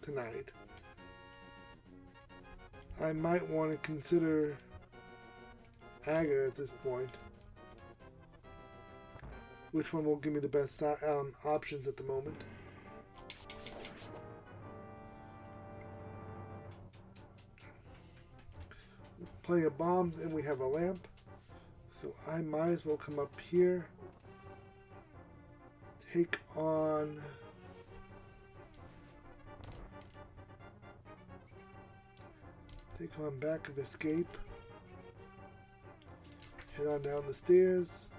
tonight, I might want to consider Agar at this point. Which one will give me the best options at the moment? Plenty of bombs, and we have a lamp. So I might as well come up here. Take on back of escape. Head on down the stairs.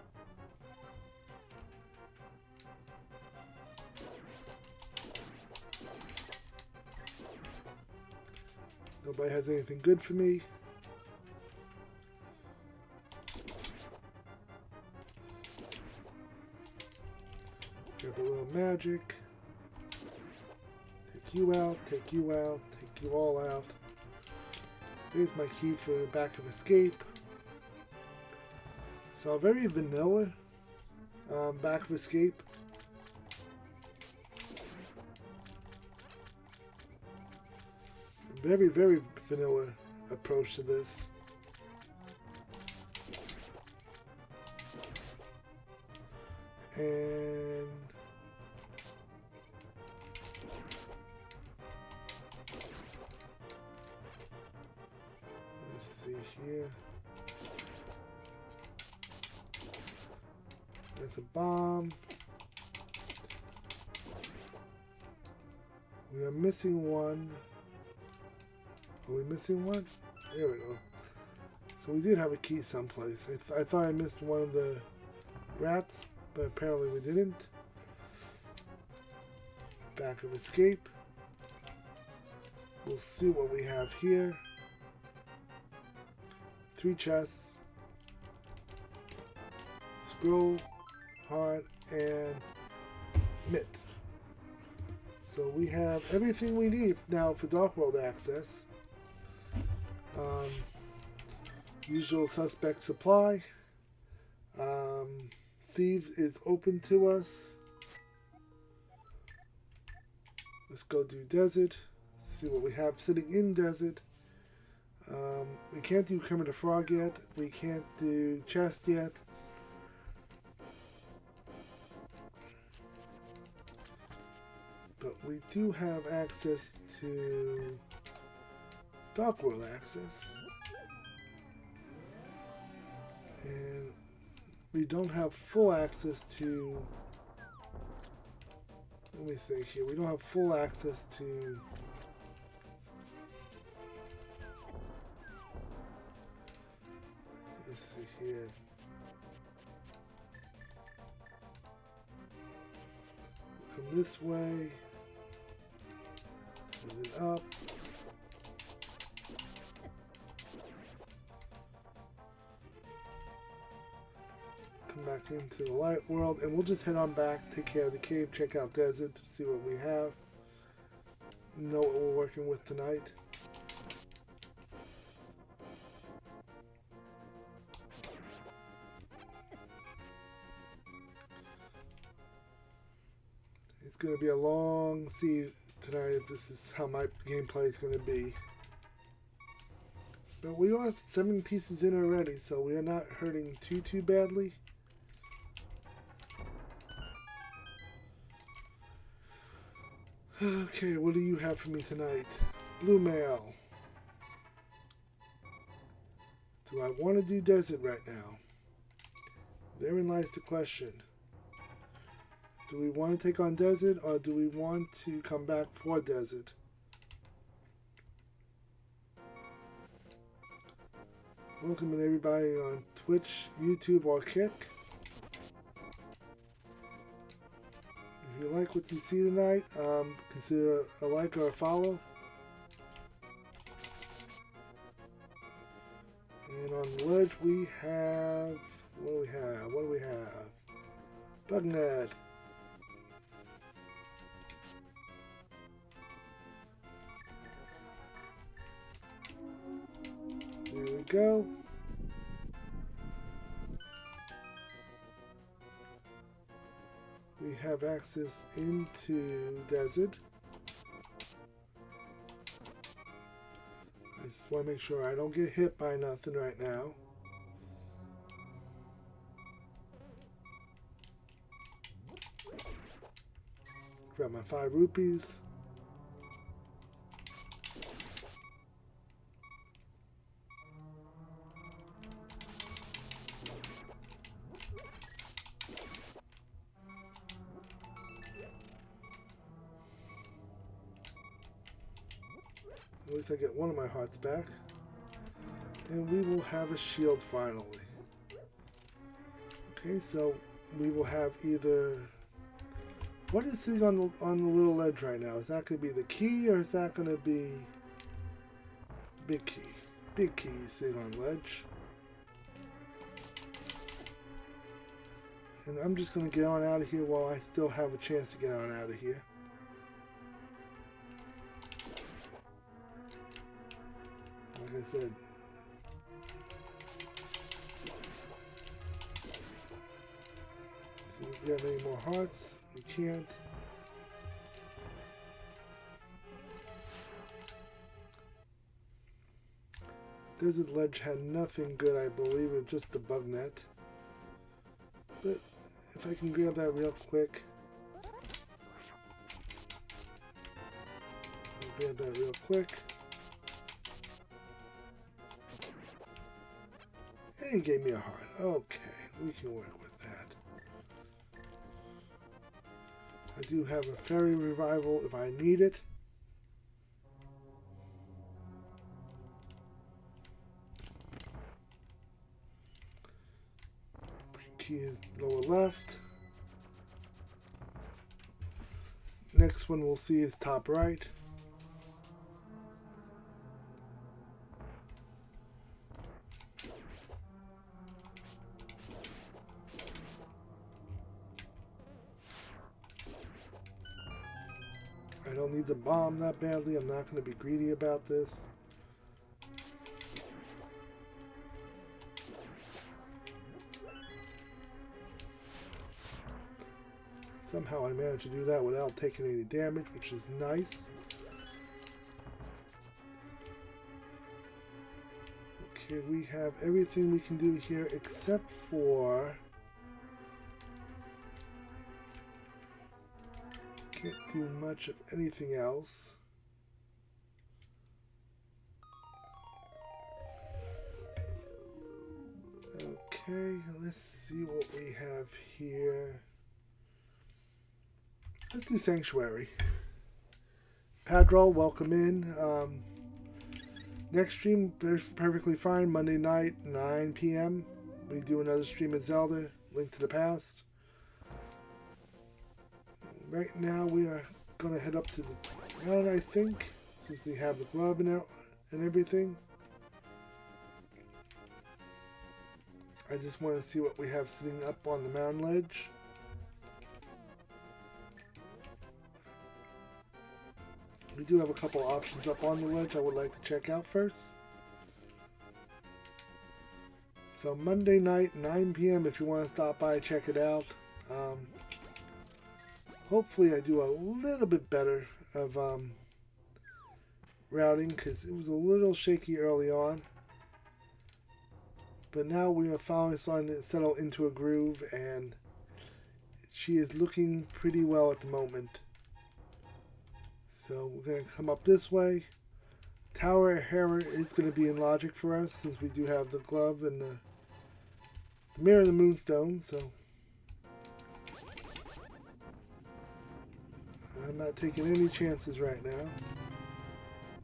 Nobody has anything good for me. Grab a little magic. Take you out, take you out, take you all out. There's my key for the back of escape. So very vanilla back of escape. Very, very vanilla approach to this. And let's see here. That's a bomb. We are missing one. Are we missing one? There we go. So we did have a key someplace. I thought I missed one of the rats, but apparently we didn't. Back of escape. We'll see what we have here. 3 chests. Scroll, heart, and mitt. So we have everything we need now for Dark World access. Usual suspect supply. Thieves is open to us. Let's go do desert. See what we have sitting in desert. We can't do Kermit the Frog yet. We can't do chest yet. But we do have access to Dark World access. And we don't have full access to, let me think here, we don't have full access to let's see here. From this way, and then up. Come back into the light world, and we'll just head on back, take care of the cave, check out desert, see what we have, know what we're working with tonight. It's going to be a long siege tonight if this is how my gameplay is going to be. But we are 7 pieces in already, so we are not hurting too badly. Okay, what do you have for me tonight? Blue mail. Do I want to do desert right now? Therein lies the question. Do we want to take on desert, or do we want to come back for desert? Welcome everybody on Twitch, YouTube, or Kick. If you like what you see tonight, consider a like or a follow. And on the ledge we have, what do we have? Bugnet. There we go. We have access into desert. I just want to make sure I don't get hit by nothing right now. Grab my 5 rupees. At least I get one of my hearts back. And we will have a shield finally. Okay, so we will have either... What is sitting on the little ledge right now? Is that going to be the key, or is that going to be Big key. Big key sitting on ledge. And I'm just going to get on out of here while I still have a chance to get on out of here. Like I said. See if we have any more hearts. We can't. Desert Ledge had nothing good, I believe, it was just the bug net. But if I can grab that real quick. I'll grab that real quick. And he gave me a heart. Okay, we can work with that. I do have a fairy revival if I need it. Key is lower left. Next one we'll see is top right. I don't need the bomb that badly. I'm not going to be greedy about this. Somehow I managed to do that without taking any damage, which is nice. Okay, we have everything we can do here except for... Can't do much of anything else. Okay, let's see what we have here. Let's do Sanctuary. Padrol, welcome in. Next stream, perfectly fine. Monday night, 9 p.m. We do another stream at Zelda, Link to the Past. Right now, we are going to head up to the mountain, I think, since we have the glove and everything. I just want to see what we have sitting up on the mountain ledge. We do have a couple options up on the ledge I would like to check out first. So Monday night, 9 p.m. if you want to stop by, check it out. Hopefully I do a little bit better of routing because it was a little shaky early on. But now we are finally starting to settle into a groove and she is looking pretty well at the moment. So we're going to come up this way. Tower Hera is going to be in logic for us since we do have the glove and the mirror and the moonstone. So I'm not taking any chances right now.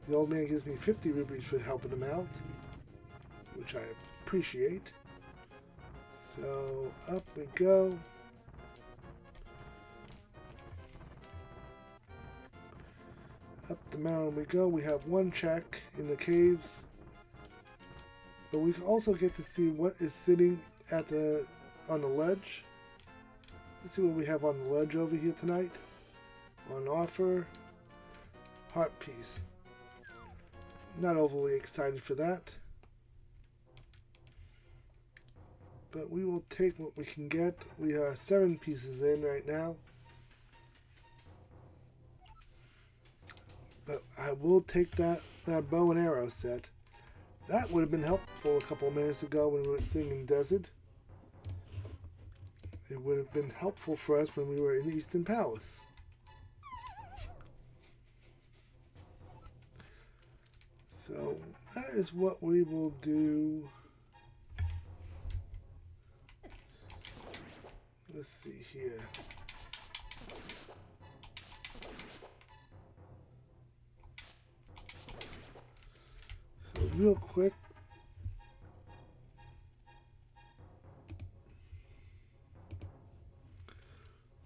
The old man gives me 50 rupees for helping him out, which I appreciate. So up we go. Up the mountain we go. We have one check in the caves, but we also get to see what is sitting at on the ledge. Let's see what we have on the ledge over here tonight. On offer, heart piece. Not overly excited for that, but we will take what we can get. We are 7 pieces in right now. But I will take that bow and arrow set. That would have been helpful a couple of minutes ago when we were singing Desert. It would have been helpful for us when we were in Eastern Palace. So that is what we will do. Let's see here. So real quick.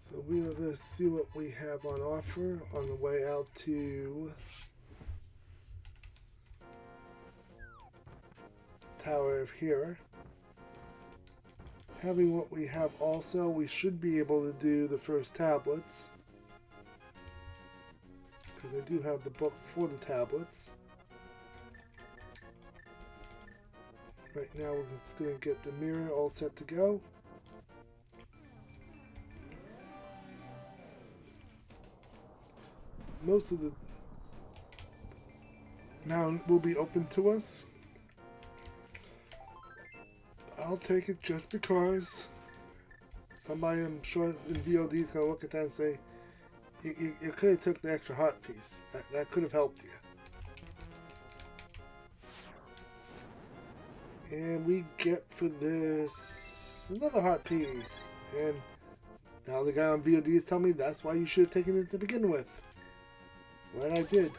So we are going to see what we have on offer on the way out to Tower of here. Having what we have also, we should be able to do the first tablets. Because I do have the book for the tablets. Right now we're just going to get the mirror all set to go. Most of the mountain will be open to us. I'll take it just because somebody, I'm sure in VOD, is going to look at that and say, you could have took the extra heart piece. That could have helped you. And we get for this another heart piece. And now the guy on VOD is telling me that's why you should have taken it to begin with. Well, I did.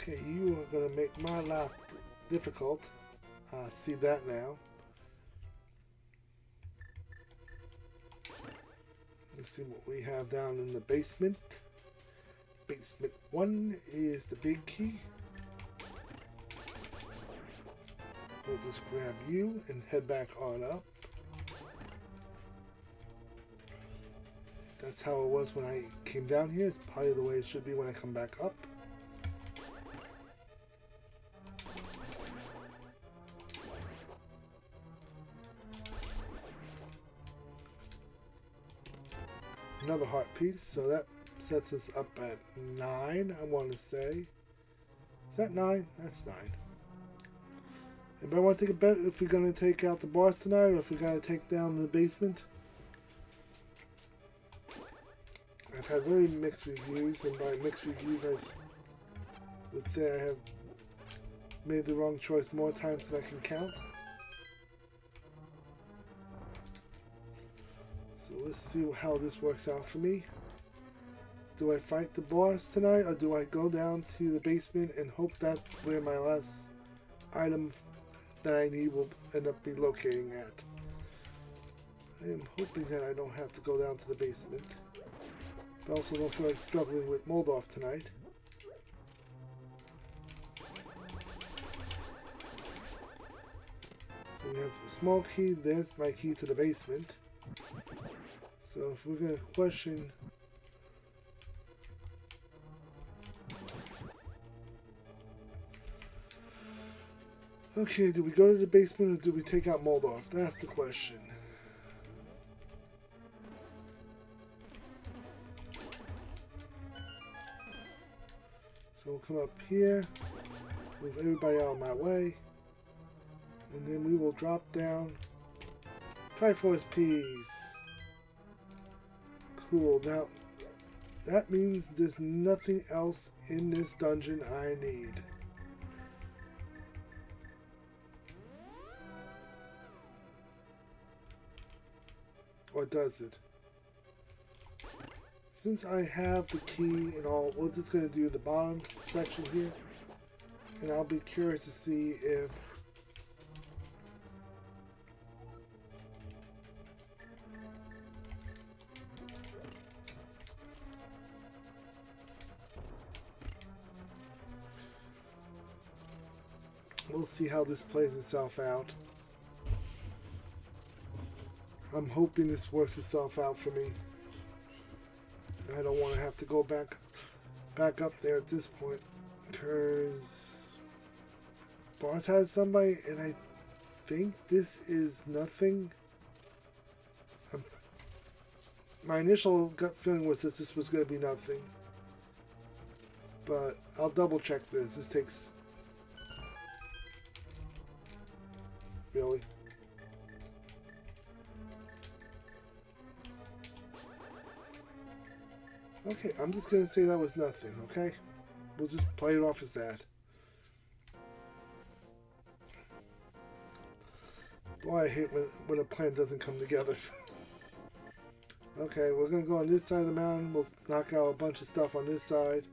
Okay, you are going to make my life difficult. I see that now. Let's see what we have down in the basement. Basement 1 is the big key. We'll just grab you and head back on up. That's how it was when I came down here. It's probably the way it should be when I come back up. Another heart piece, so that sets us up at 9, I want to say. Is that 9? That's 9. Anybody want to take a bet if we're going to take out the boss tonight or if we're going to take down the basement? I've had very mixed reviews, and by mixed reviews I would say I have made the wrong choice more times than I can count. So let's see how this works out for me. Do I fight the boss tonight, or do I go down to the basement and hope that's where my last item that I need will end up be locating at? I am hoping that I don't have to go down to the basement. But also don't feel like struggling with Moldorf tonight. So we have a small key, there's my key to the basement. So if we're going to question... Okay, do we go to the basement or do we take out Moldorf? That's the question. So we'll come up here, move everybody out of my way, and then we will drop down. Triforce piece. Cool. Now, that means there's nothing else in this dungeon I need. Or does it? Since I have the key and all, we're just going to do the bottom section here. And I'll be curious to see if we'll see how this plays itself out. I'm hoping this works itself out for me. I don't want to have to go back up there at this point, because boss has somebody, and I think this is nothing. My initial gut feeling was that this was going to be nothing, but I'll double check this. This takes... Really? Okay, I'm just going to say that was nothing, okay? We'll just play it off as that. Boy, I hate when a plan doesn't come together. Okay, we're going to go on this side of the mountain. We'll knock out a bunch of stuff on this side.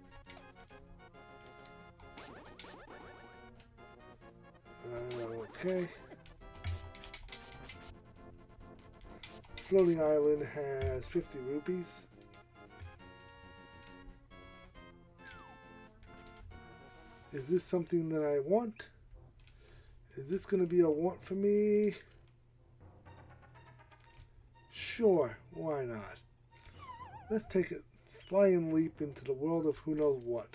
Okay. Floating Island has 50 rupees. Is this something that I want? Is this going to be a want for me? Sure, why not? Let's take a flying leap into the world of who knows what.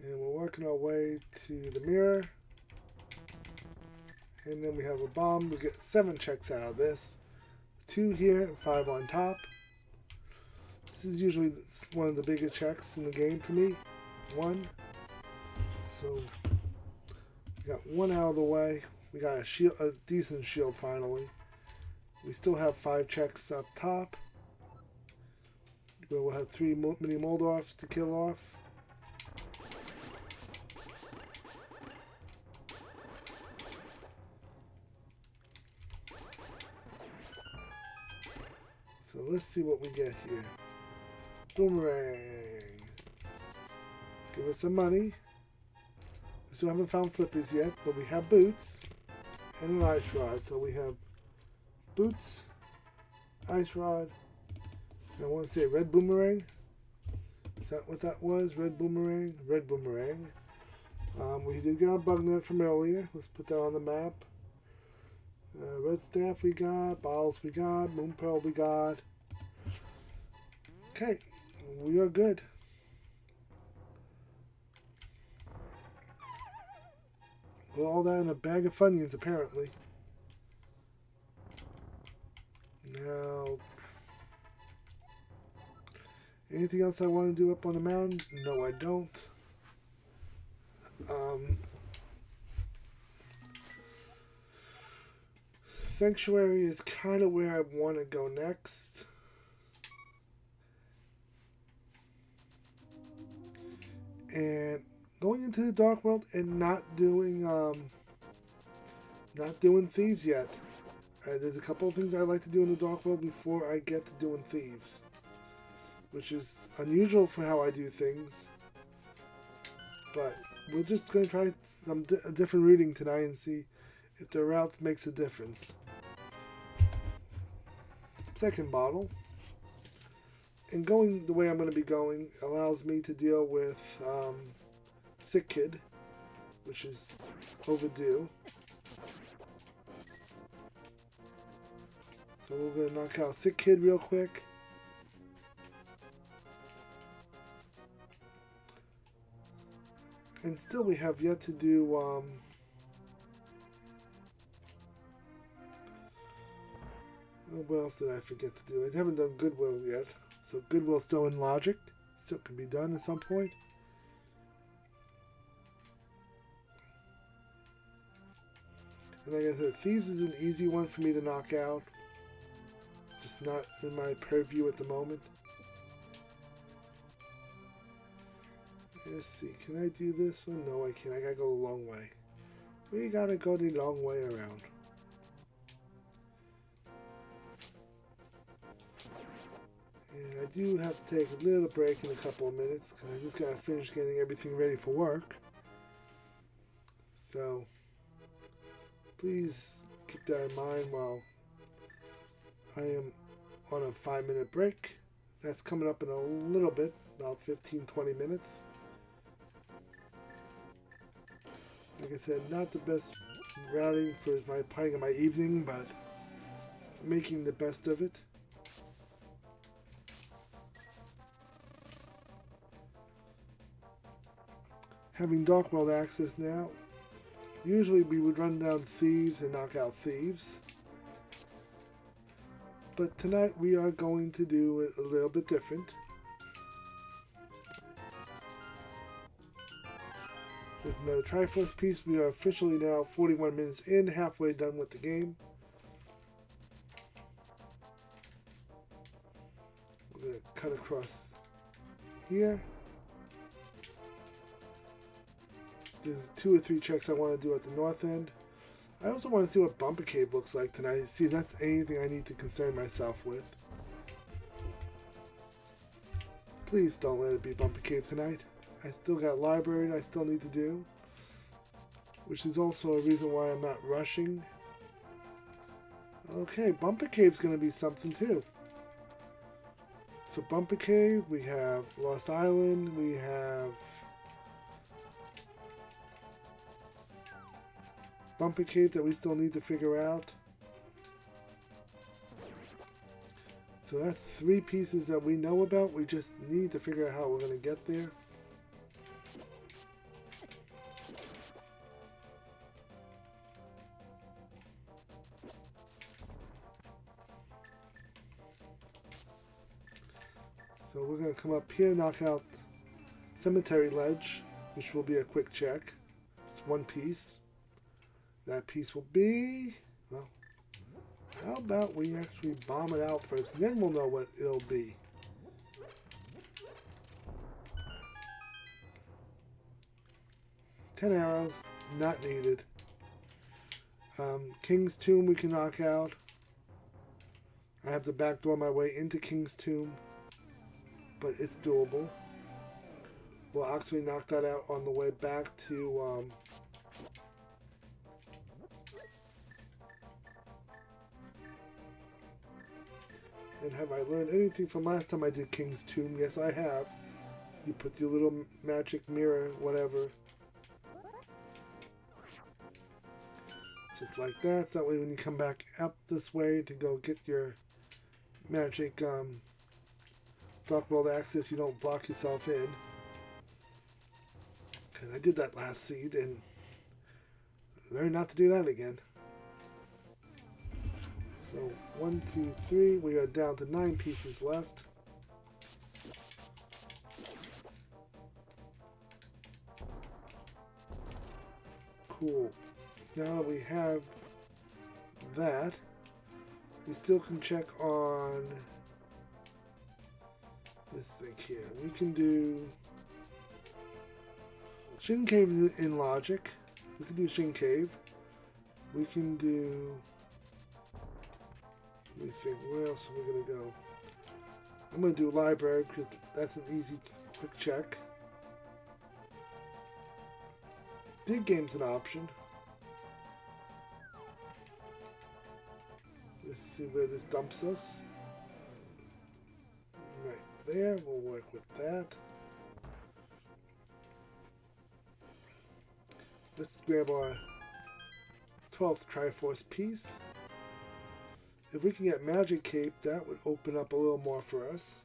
And we're working our way to the mirror. And then we have a bomb. We get 7 checks out of this. 2 here and 5 on top. This is usually one of the bigger checks in the game for me. 1. So we got 1 out of the way. We got a decent shield finally. We still have 5 checks up top. We'll have 3 mini Moldorfs to kill off. So let's see what we get here. Boomerang. Give us some money. We still haven't found flippers yet, but we have boots and an ice rod. So we have boots, ice rod, and I want to say red boomerang. Is that what that was? Red boomerang? Red boomerang. We did get a bug net from earlier. Let's put that on the map. Red staff we got, bottles we got, moon pearl we got. Okay, we are good. Well, all that in a bag of Funyuns apparently. Now, anything else I want to do up on the mountain? No, I don't. Sanctuary is kind of where I want to go next. And going into the Dark World and not doing thieves yet. There's a couple of things I like to do in the Dark World before I get to doing thieves, which is unusual for how I do things. But we're just going to try a different routing tonight and see if the route makes a difference. Second bottle. And going the way I'm going to be going allows me to deal with Sick Kid, which is overdue. So we're going to knock out Sick Kid real quick. And still we have yet to do what else did I forget to do? I haven't done Goodwill yet. So Goodwill's still in logic. Still can be done at some point. And like I said, Thieves is an easy one for me to knock out. Just not in my purview at the moment. Let's see, can I do this one? No, I can't. I gotta go a long way. We gotta go the long way around. And I do have to take a little break in a couple of minutes because I just gotta finish getting everything ready for work. So please keep that in mind while I am on a 5-minute break. That's coming up in a little bit, about 15-20 minutes. Like I said, not the best routing for my playing in my evening, but making the best of it. Having Dark World access now, usually we would run down Thieves and knock out Thieves. But tonight we are going to do it a little bit different. With another Triforce piece, we are officially now 41 minutes in, halfway done with the game. We're going to cut across here. There's 2 or 3 checks I want to do at the north end. I also want to see what Bumper Cave looks like tonight. See if that's anything I need to concern myself with. Please don't let it be Bumper Cave tonight. I still got library I still need to do. which is also a reason why I'm not rushing. Okay, Bumper Cave's going to be something too. So Bumper Cave, we have Lost Island, we have Bumper Cave that we still need to figure out. So that's 3 pieces that we know about. We just need to figure out how we're going to get there. So we're going to come up here, knock out Cemetery Ledge, which will be a quick check. It's 1 piece. That piece will be, well, how about we actually bomb it out first, and then we'll know what it'll be. Ten arrows, not needed. King's Tomb we can knock out. I have to backdoor my way into King's Tomb, but it's doable. We'll actually knock that out on the way back to and have I learned anything from last time I did King's Tomb? Yes, I have. You put your little magic mirror, whatever. Just like that. So that way when you come back up this way to go get your magic Dark World access, you don't block yourself in. Because I did that last seed and learned not to do that again. So 1, 2, 3. We are down to 9 pieces left. Cool. Now that we have that, we still can check on this thing here. We can do Shin Cave in logic. We can do Shin Cave. We can do, let me think, where else are we going to go? I'm going to do library because that's an easy, quick check. Dig game's an option. Let's see where this dumps us. Right there, we'll work with that. Let's grab our 12th Triforce piece. If we can get Magic Cape, that would open up a little more for us.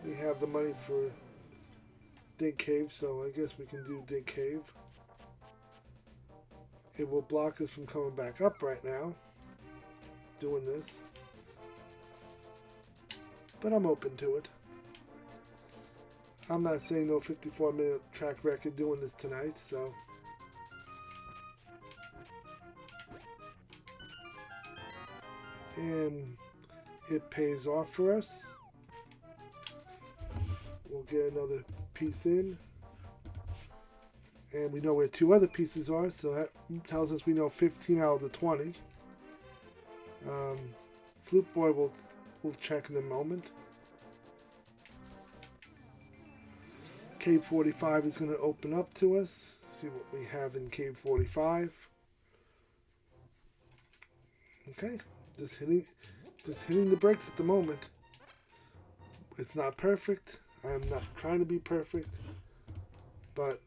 We have the money for Dig Cave, so I guess we can do Dig Cave. It will block us from coming back up right now, doing this. But I'm open to it. I'm not saying no 54-minute track record doing this tonight, so. And it pays off for us. We'll get another piece in. And we know where 2 other pieces are, so that tells us we know 15 out of the 20. Flute Boy will check in a moment. Cave 45 is going to open up to us. See what we have in Cave 45. Okay, just hitting the brakes at the moment. It's not perfect. I'm not trying to be perfect, but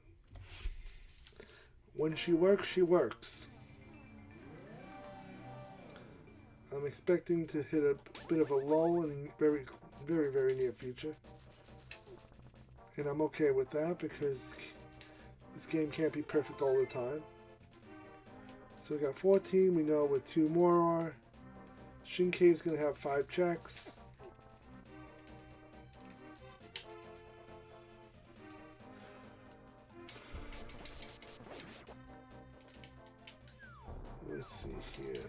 when she works, she works. I'm expecting to hit a bit of a lull in very, very, very near future. And I'm okay with that because this game can't be perfect all the time. So we got 14. We know what 2 more are. Shin Cave's going to have 5 checks. Let's see here.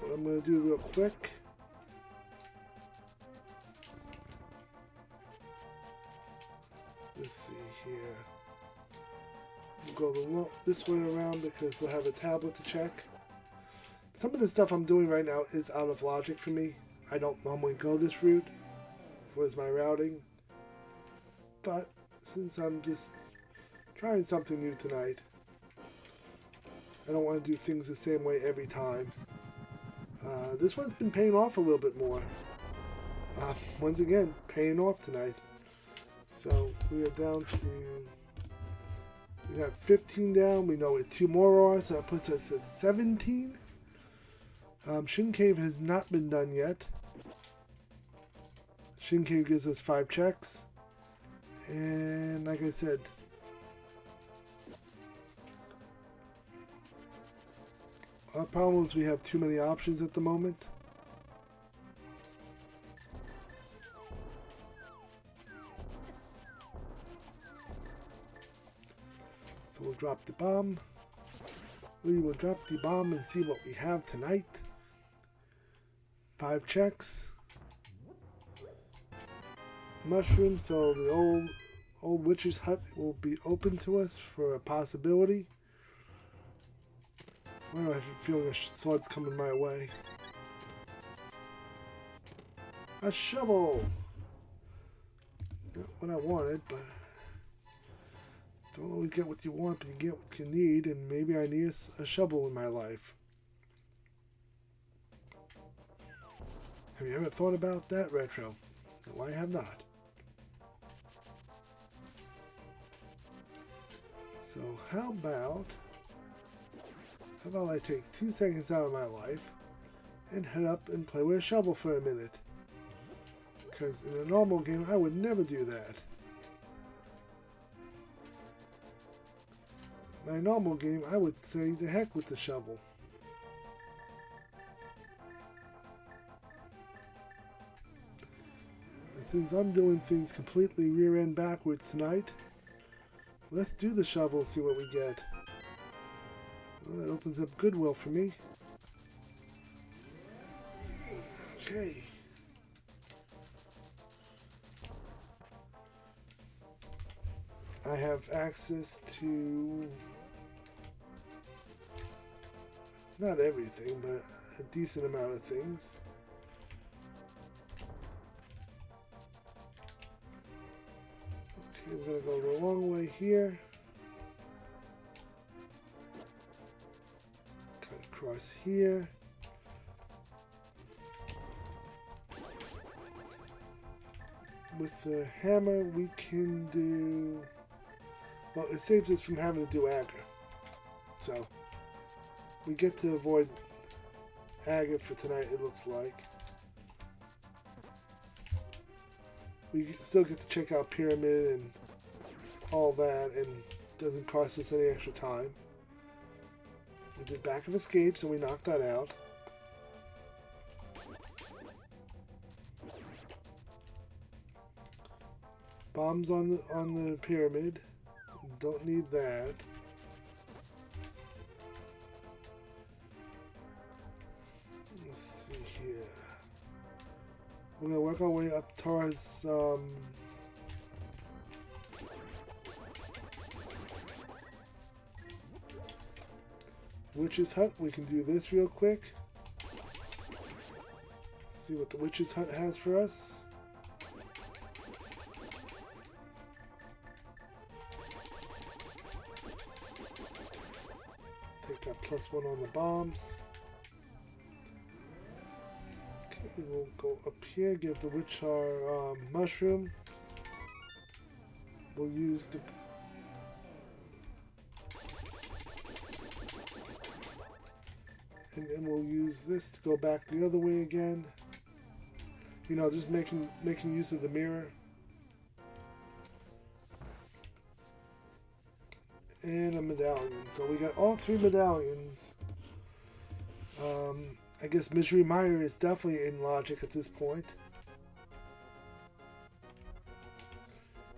What I'm going to do real quick. Let's see here. We'll go this way around because we'll have a tablet to check. Some of the stuff I'm doing right now is out of logic for me. I don't normally go this route. Where's my routing? But since I'm just trying something new tonight, I don't want to do things the same way every time. This one's been paying off a little bit more. Once again, paying off tonight. So we are down to, we got 15 down. We know what 2 more are, so that puts us at 17. Shin Cave has not been done yet. Shin Cave gives us 5 checks. And like I said, our problem is we have too many options at the moment. So we'll drop the bomb. We will drop the bomb and see what we have tonight. 5 checks. Mushroom, so the old witch's hut will be open to us for a possibility. I have a feeling a sword's coming my way. A shovel! Not what I wanted, but don't always get what you want, but you get what you need, and maybe I need a shovel in my life. Have you ever thought about that, Retro? No, I have not. So how about I take 2 seconds out of my life and head up and play with a shovel for a minute? Because in a normal game, I would never do that. My normal game, I would say the heck with the shovel. And since I'm doing things completely rear end backwards tonight, let's do the shovel and see what we get. Well, that opens up Goodwill for me. Okay. I have access to not everything, but a decent amount of things. Okay, we're going to go the long way here. Cut across here. With the hammer, we can do... Well, it saves us from having to do agate. So, we get to avoid agate for tonight, it looks like. We still get to check out Pyramid and all that, and it doesn't cost us any extra time. We did Back of Escape, so we knocked that out. Bombs on the pyramid. Don't need that. Let's see here. We're gonna work our way up towards Witch's Hut. We can do this real quick. See what the Witch's Hut has for us. Take that +1 on the bombs. Okay, we'll go up here, give the witch our mushroom. We'll use the... And then we'll use this to go back the other way again. You know, just making use of the mirror. And a medallion. So we got all 3 medallions. I guess Misery Mire is definitely in logic at this point.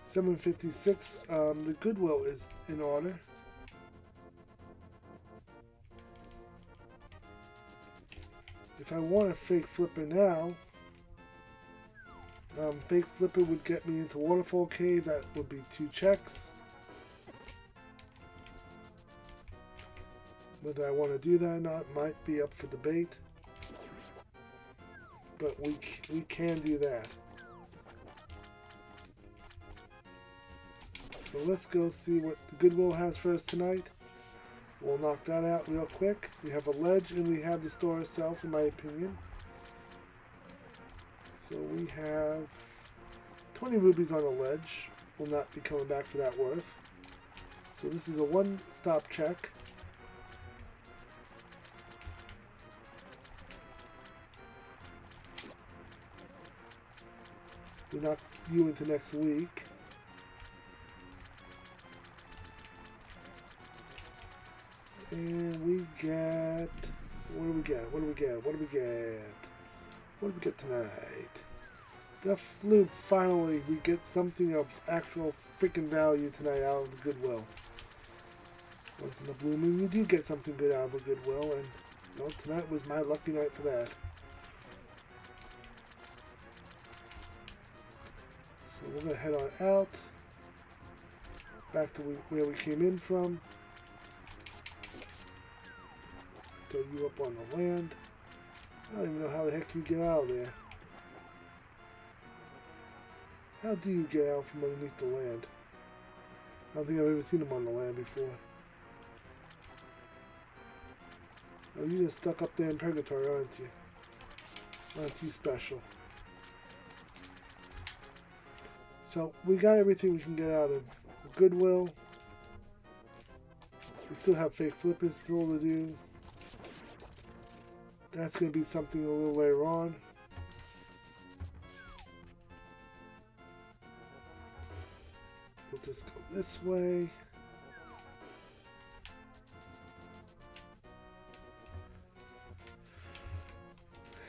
756. The Goodwill is in order. If I want a Fake Flipper now, Fake Flipper would get me into Waterfall Cave. That would be 2 checks. Whether I want to do that or not might be up for debate. But we can do that. So let's go see what the Goodwill has for us tonight. We'll knock that out real quick. We have a ledge and we have the store itself, in my opinion. So we have 20 rubies on a ledge. We'll not be coming back for that worth. So this is a one-stop check. We knock you into next week. And we get... What do we get? What do we get? What do we get? What do we get tonight? The flute, finally, we get something of actual freaking value tonight out of the Goodwill. Once in a blue moon, you do get something good out of a Goodwill, and well, tonight was my lucky night for that. So we're going to head on out, back to where we came in from. Throw you up on the land. I don't even know how the heck you get out of there. How do you get out from underneath the land? I don't think I've ever seen them on the land before. Oh, you're just stuck up there in purgatory, aren't you? Aren't you special? So, we got everything we can get out of Goodwill. We still have fake flippers still to do. That's going to be something a little later on. We'll just go this way.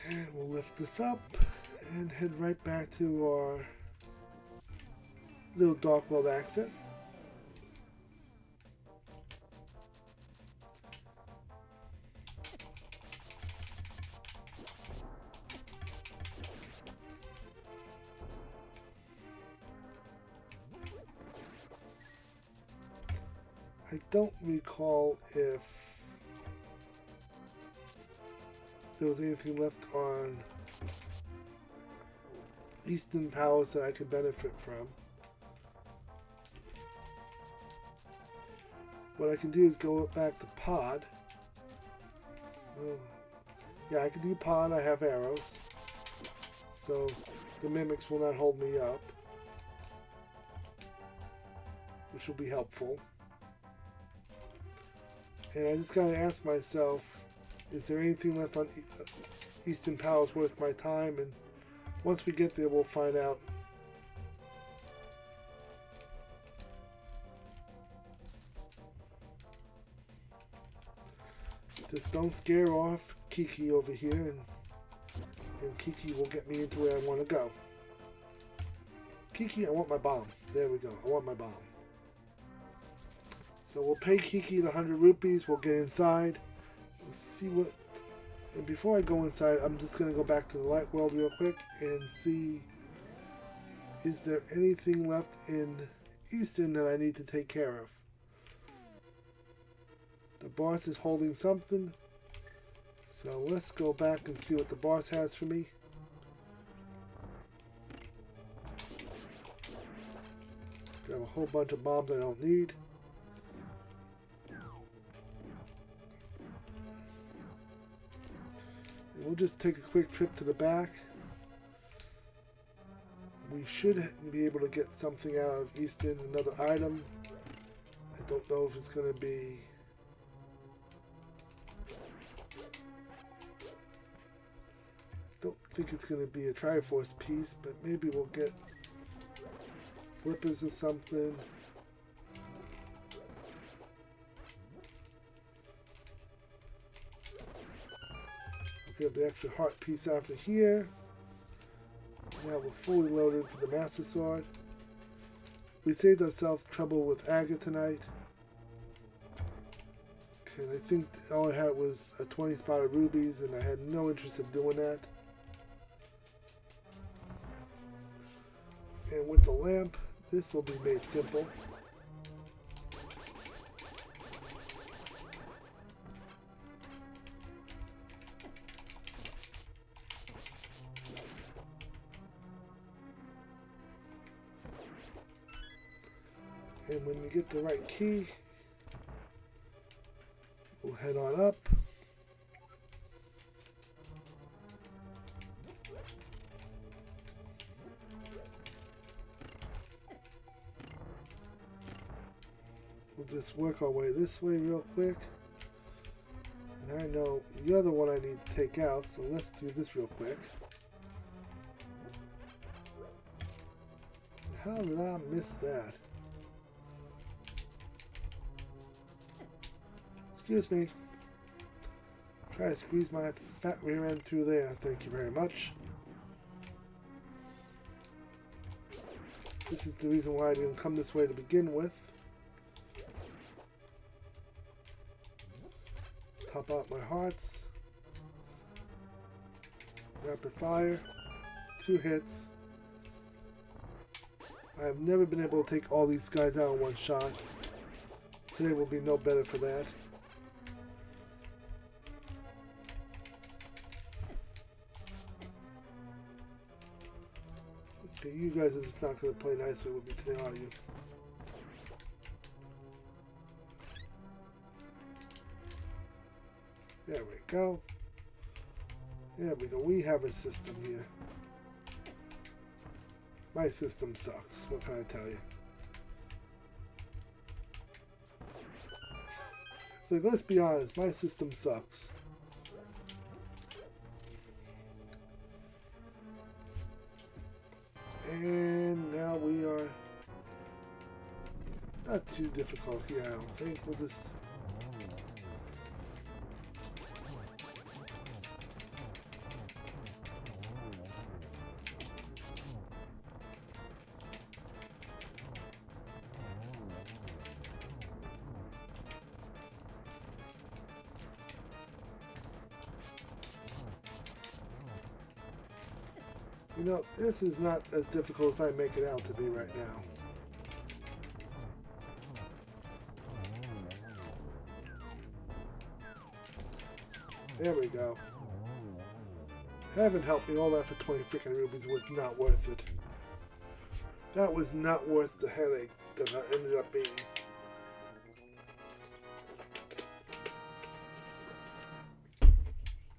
And we'll lift this up and head right back to our little dark world access. I don't recall if there was anything left on Eastern Palace that I could benefit from. What I can do is go back to Pod. Yeah, I can do Pod. I have arrows. So the mimics will not hold me up, which will be helpful. And I just gotta ask myself, is there anything left on Eastern Palace worth my time? And once we get there, we'll find out. Just don't scare off Kiki over here, and Kiki will get me into where I want to go. Kiki, I want my bomb. There we go. I want my bomb. So we'll pay Kiki the 100 rupees. We'll get inside and see what... And before I go inside, I'm just going to go back to the light world real quick and see, is there anything left in Eastern that I need to take care of? The boss is holding something. So let's go back and see what the boss has for me. Grab a whole bunch of bombs I don't need. We'll just take a quick trip to the back. We should be able to get something out of Eastern, another item. I don't know if it's going to be... I don't think it's going to be a Triforce piece, but maybe we'll get flippers or something. Grab the extra heart piece after here. Now we're fully loaded for the Master Sword. We saved ourselves trouble with Aga tonight. Okay, I think all I had was a 20 spot of rubies, and I had no interest in doing that. And with the lamp, this will be made simple. And when we get the right key, we'll head on up. We'll just work our way this way real quick. And I know you're the one I need to take out, so let's do this real quick. How did I miss that? Excuse me. Try to squeeze my fat rear end through there. Thank you very much. This is the reason why I didn't come this way to begin with. Pop out my hearts. Rapid fire. 2 hits. I have never been able to take all these guys out in one shot. Today will be no better for that. Okay, you guys are just not going to play nicely with me today, are you? There we go. There we go. We have a system here. My system sucks. What can I tell you? So let's be honest. My system sucks. And now we are not too difficult here, I don't think. We'll just... You know, this is not as difficult as I make it out to be right now. There we go. Heaven help me, all that for 20 freaking rubies was not worth it. That was not worth the headache that I ended up being.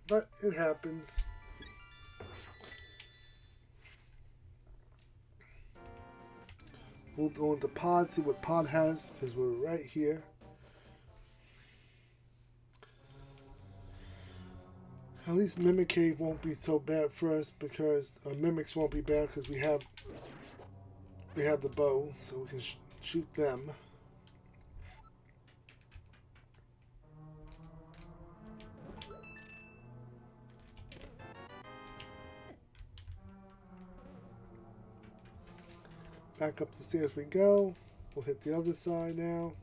But it happens. We'll go into Pod, see what Pod has, because we're right here. At least Mimic Cave won't be so bad for us, because Mimics won't be bad because we have the bow, so we can shoot them. Back up the stairs we go. We'll hit the other side now.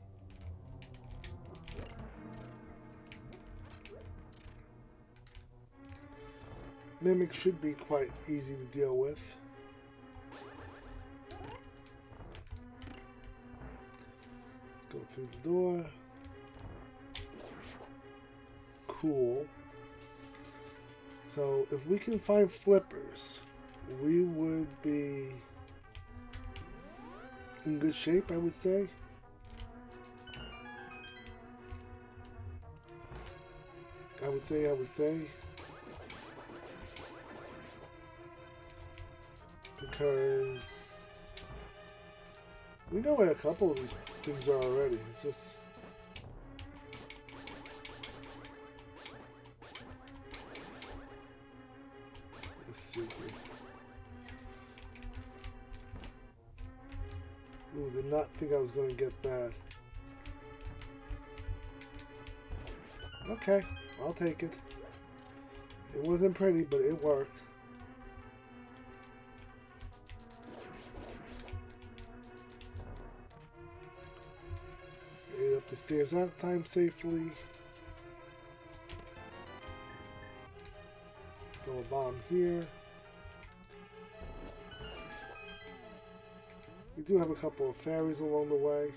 Mimic should be quite easy to deal with. Let's go through the door. Cool. So if we can find flippers, we would be in good shape, I would say. I would say. Because we know where a couple of these things are already. It's just... Let's see here. Ooh, did not think I was going to get that. Okay, I'll take it. It wasn't pretty, but it worked. Made it up the stairs that time safely. Throw a bomb here. We do have a couple of fairies along the way.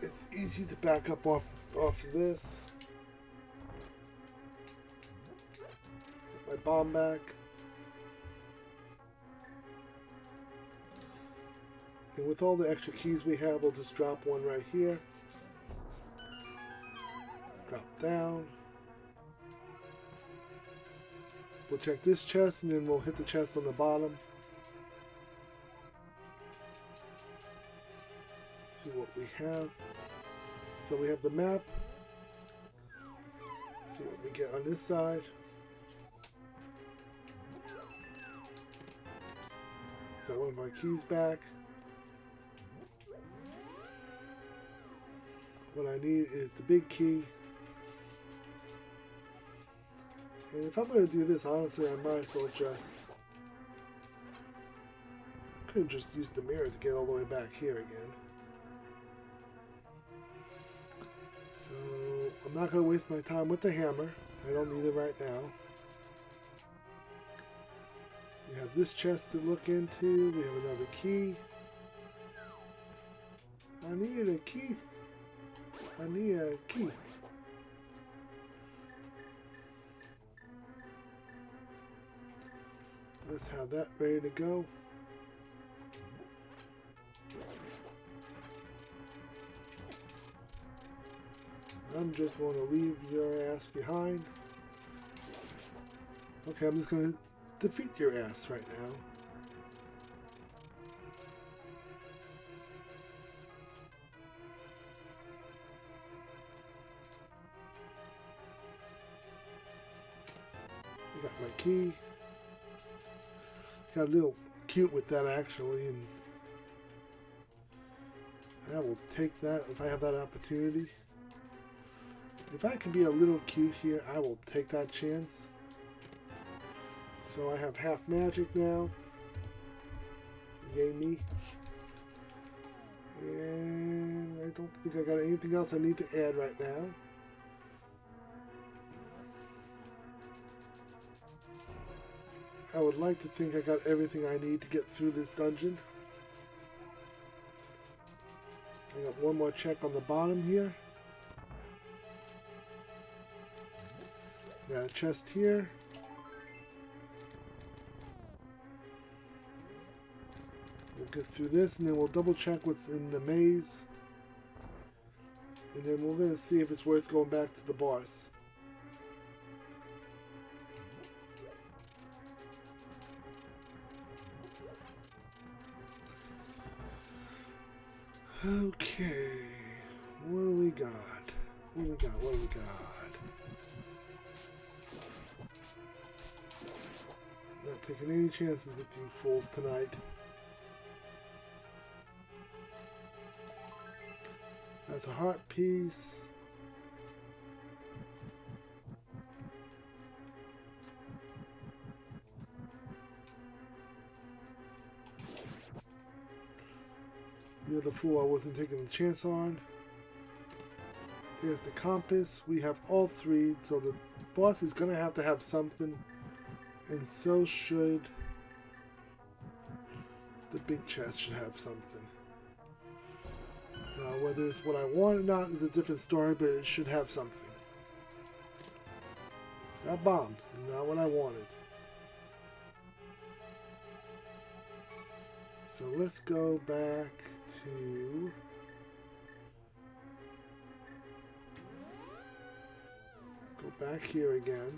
It's easy to back up off this. Get my bomb back. And with all the extra keys we have, we'll just drop one right here. Drop down. We'll check this chest and then we'll hit the chest on the bottom. See what we have. So we have the map. See what we get on this side. Got one of my keys back. What I need is the big key. And if I'm going to do this, honestly, I might as well just... could have just used the mirror to get all the way back here again. So, I'm not going to waste my time with the hammer. I don't need it right now. We have this chest to look into. We have another key. I need a key. I need a key. Let's have that ready to go. I'm just going to leave your ass behind. Okay, I'm just going to defeat your ass right now. I got my key. Got a little cute with that actually, and I will take that if I have that opportunity. If I can be a little cute here, I will take that chance. So I have half magic now. Yay me. And I don't think I got anything else I need to add right now. I would like to think I got everything I need to get through this dungeon. I got one more check on the bottom here. Got a chest here. We'll get through this and then we'll double check what's in the maze. And then we're going to see if it's worth going back to the boss. Okay, what do we got? What do we got? What do we got? Not taking any chances with you fools tonight. That's a heart piece. You're the fool I wasn't taking a chance on. There's the compass. We have all three, so the boss is going to have something. And so should the big chest should have something. Now, whether it's what I want or not is a different story, but it should have something. Got bombs, not what I wanted. So let's go back to back here again.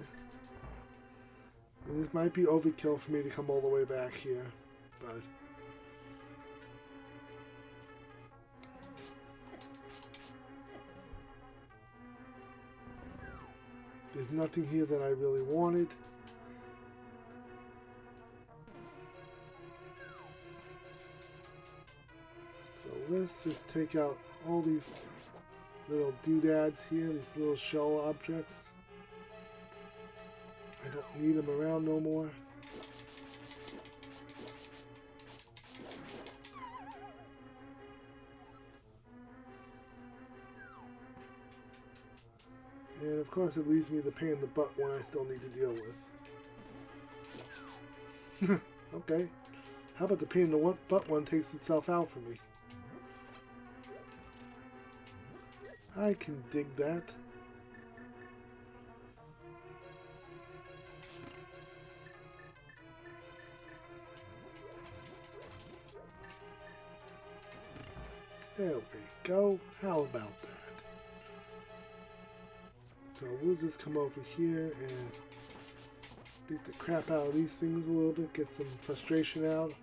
And this might be overkill for me to come all the way back here, but there's nothing here that I really wanted. So let's just take out all these little doodads here, these little shell objects. I don't need them around no more. And of course it leaves me the pain in the butt one I still need to deal with. Okay. How about the pain in the butt one takes itself out for me? I can dig that. There we go. How about that? So we'll just come over here and beat the crap out of these things a little bit, get some frustration out.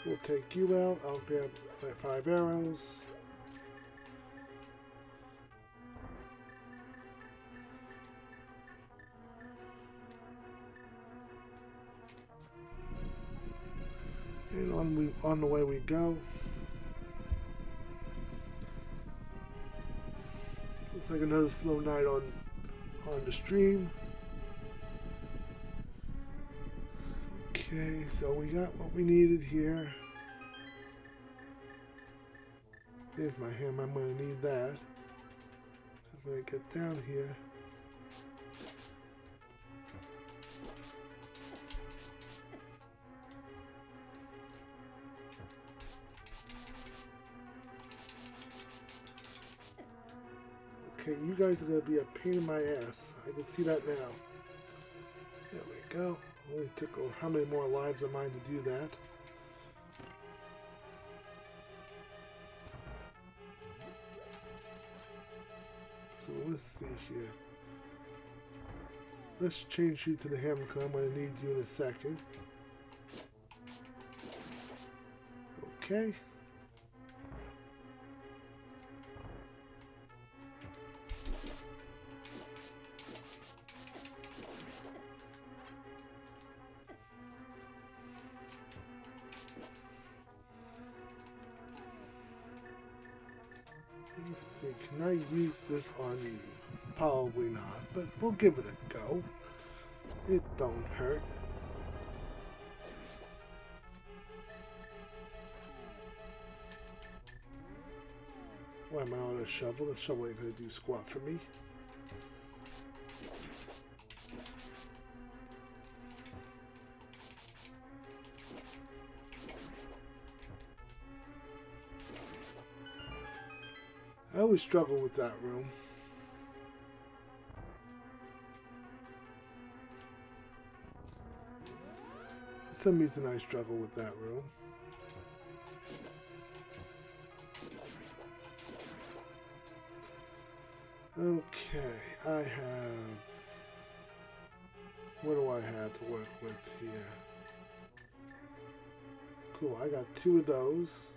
We'll take you out. I'll grab my 5 arrows. And on the way we go. Looks like another slow night on the stream. Okay, so we got what we needed here. Here's my hammer. I'm going to need that. I'm going to get down here. Okay, you guys are going to be a pain in my ass. I can see that now. There we go. Only took how many more lives of mine to do that. So let's see here. Let's change you to the hammer because I'm going to need you in a second. Okay. Let's see, can I use this on you? Probably not, but we'll give it a go. It don't hurt. Why am I on a shovel? The shovel ain't gonna do squat for me. I always struggle with that room. For some reason I struggle with that room. Okay, I have... What do I have to work with here? Cool, I got 2 of those.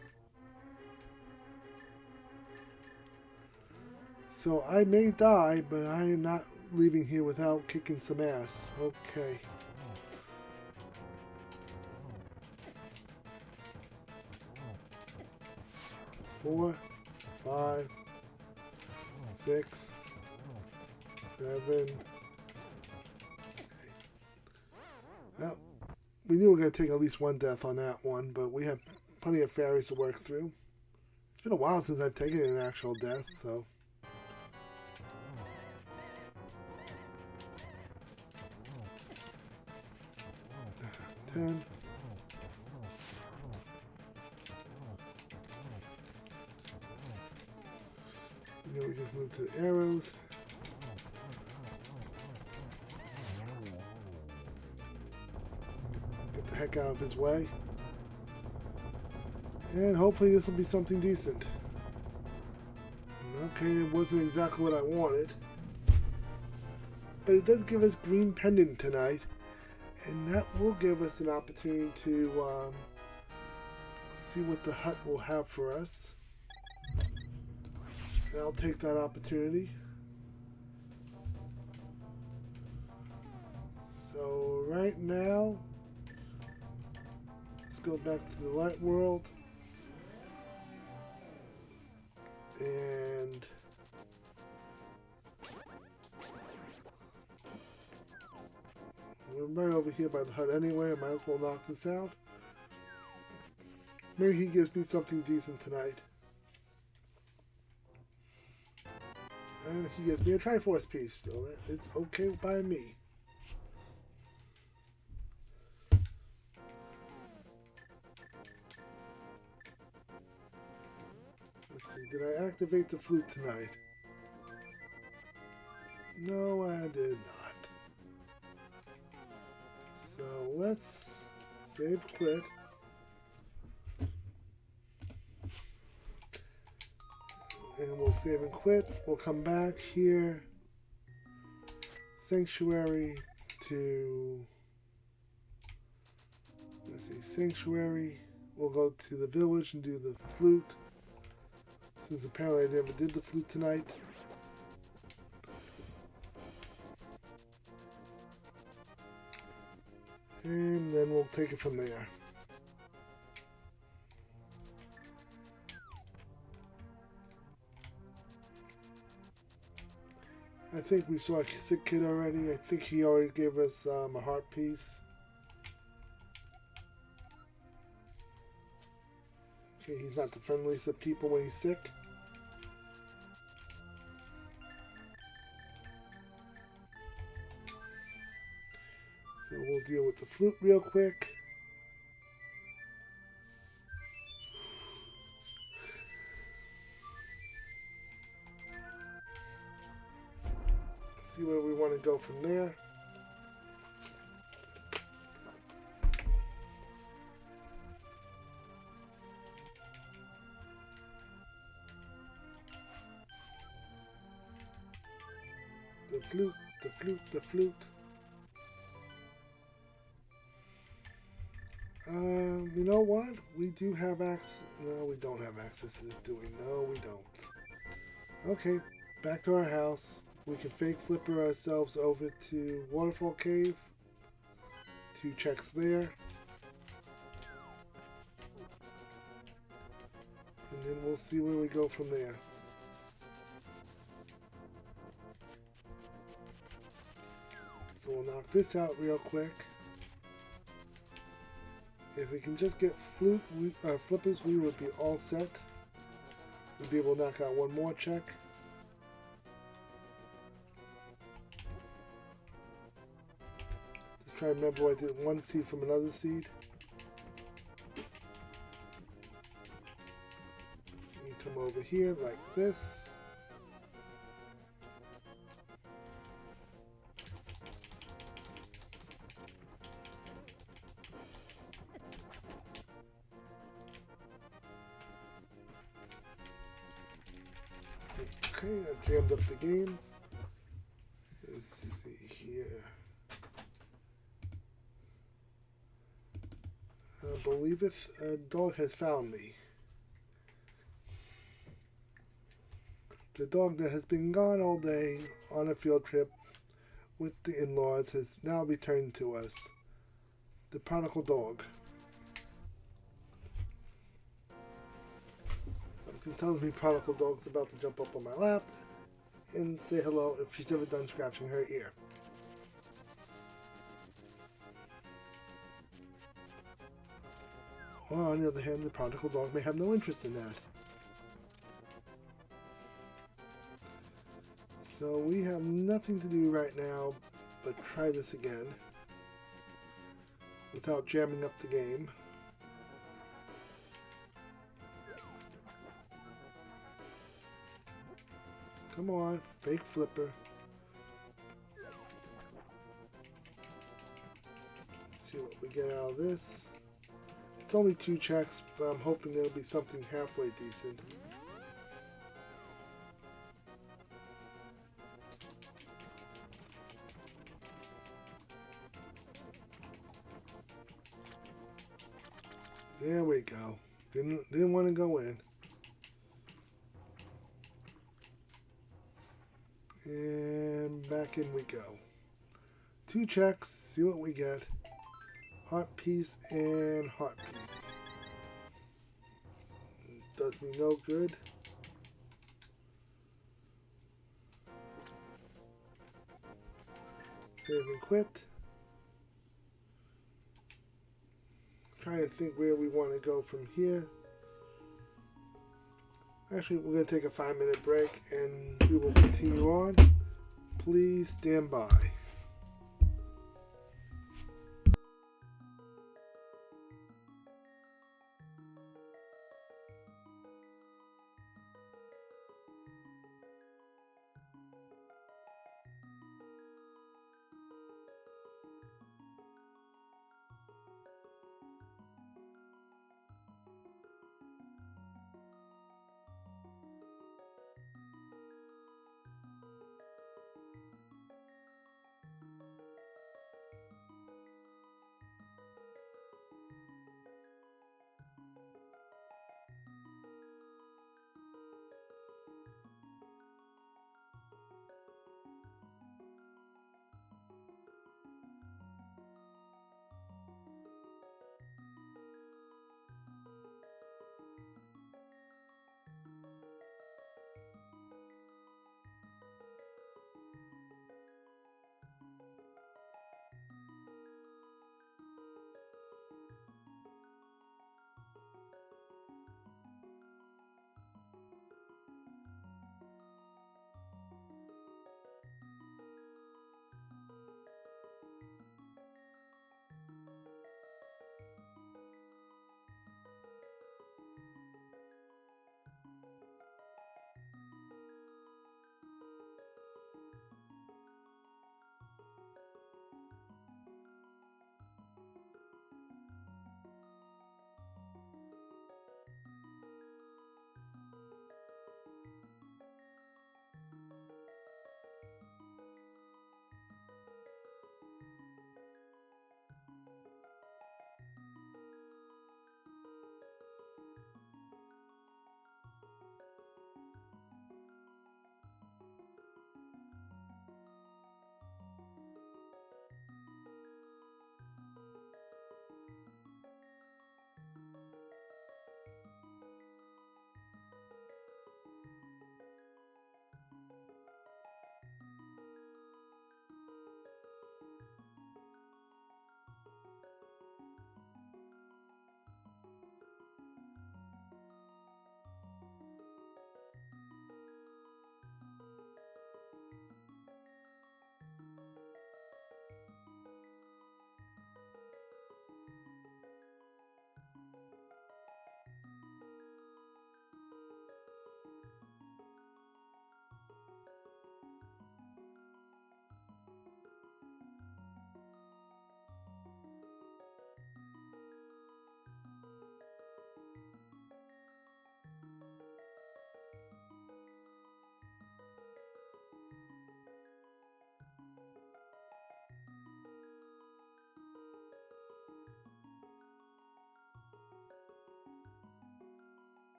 So I may die, but I am not leaving here without kicking some ass. Okay. Four, 5, 6, 7. Well, we knew we were going to take at least 1 death on that one, but we have plenty of fairies to work through. It's been a while since I've taken an actual death, so... 10. And then we just move to the arrows. Get the heck out of his way. And hopefully this will be something decent. Okay, it wasn't exactly what I wanted. But it does give us green pendant tonight. And that will give us an opportunity to see what the hut will have for us. And I'll take that opportunity. So right now, let's go back to the light world. And we're right over here by the hut anyway. I might as well knock this out. Maybe he gives me something decent tonight. And he gives me a Triforce piece, so it's okay by me. Let's see, did I activate the flute tonight? No, I did not. So let's save quit. And we'll save and quit. We'll come back here. Sanctuary to, let's see, Sanctuary. We'll go to the village and do the flute. Since apparently I never did the flute tonight. And then we'll take it from there. I think we saw a sick kid already. I think he already gave us a heart piece. Okay, he's not the friendliest of people when he's sick. So we'll deal with the flute real quick. See where we want to go from there. The flute, the flute, the flute. You know what? We do have access. No, we don't have access to this, do we? No, we don't. Okay, back to our house. We can fake flipper ourselves over to Waterfall Cave. 2 checks there. And then we'll see where we go from there. So we'll knock this out real quick. If we can just get flippers, we would be all set. We'll be able to knock out 1 more check. Just try to remember what I did 1 seed from another seed. And come over here like this. Okay, I jammed up the game. Let's see here. Believeth, a dog has found me. The dog that has been gone all day on a field trip with the in-laws has now returned to us. The prodigal dog. Something tells me prodigal dog's about to jump up on my lap and say hello if she's ever done scratching her ear. Or on the other hand, the prodigal dog may have no interest in that. So we have nothing to do right now but try this again without jamming up the game. Come on, fake flipper. Let's see what we get out of this. It's only 2 checks, but I'm hoping there'll be something halfway decent. There we go. Didn't want to go in. And back in we go. 2 checks, see what we get. Heart piece and heart piece. Does me no good. Save and quit. Trying to think where we want to go from here. Actually, we're going to take a 5-minute break and we will continue on. Please stand by.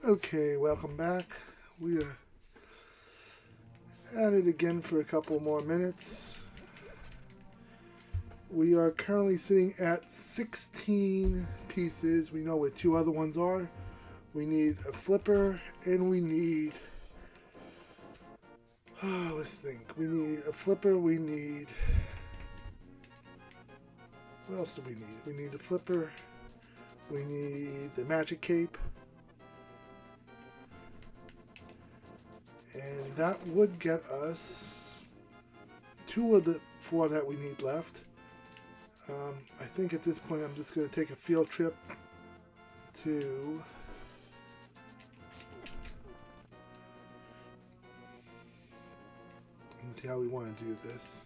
Okay, welcome back. We are at it again for a couple more minutes. We are currently sitting at 16 pieces. We know where two other ones are. We need a flipper and we need... let's think. We need a flipper, we need... What else do we need? We need a flipper. We need the magic cape. And that would get us two of the four that we need left. I think at this point I'm just going to take a field trip to... Let's see how we want to do this.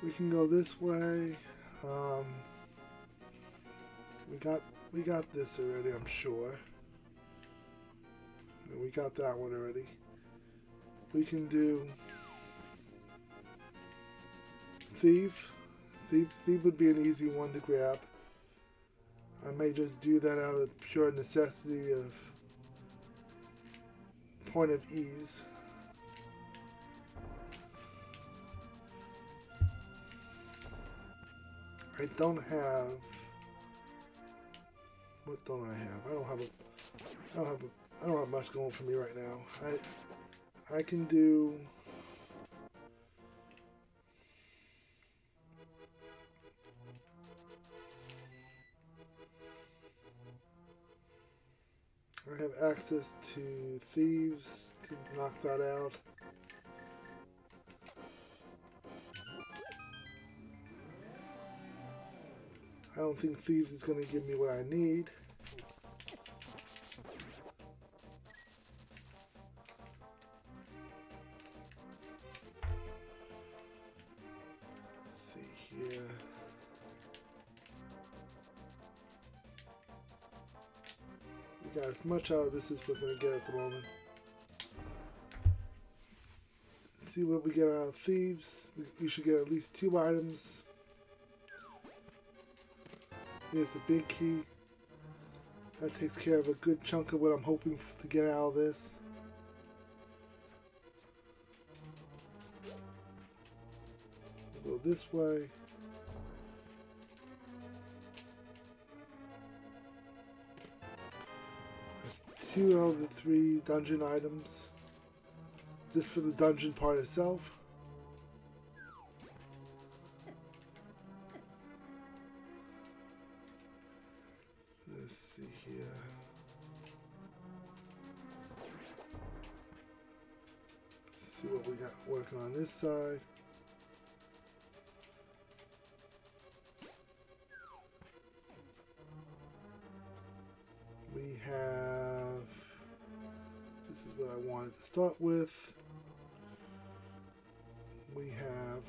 We can go this way. We got this already, I'm sure. We got that one already. We can do Thief. Thief would be an easy one to grab. I may just do that out of pure necessity of point of ease. I don't have... What don't I have? I don't have much going for me right now. I can do... I have access to thieves to knock that out. I don't think thieves is going to give me what I need. Let's see here. We got as much out of this as we're going to get at the moment. Let's see what we get out of thieves. We should get at least 2 items. Here's the big key. That takes care of a good chunk of what I'm hoping to get out of this. We'll go this way. That's 2 out of the 3 dungeon items. Just for the dungeon part itself. Let's see here. Let's see what we got working on this side. We have... This is what I wanted to start with. We have...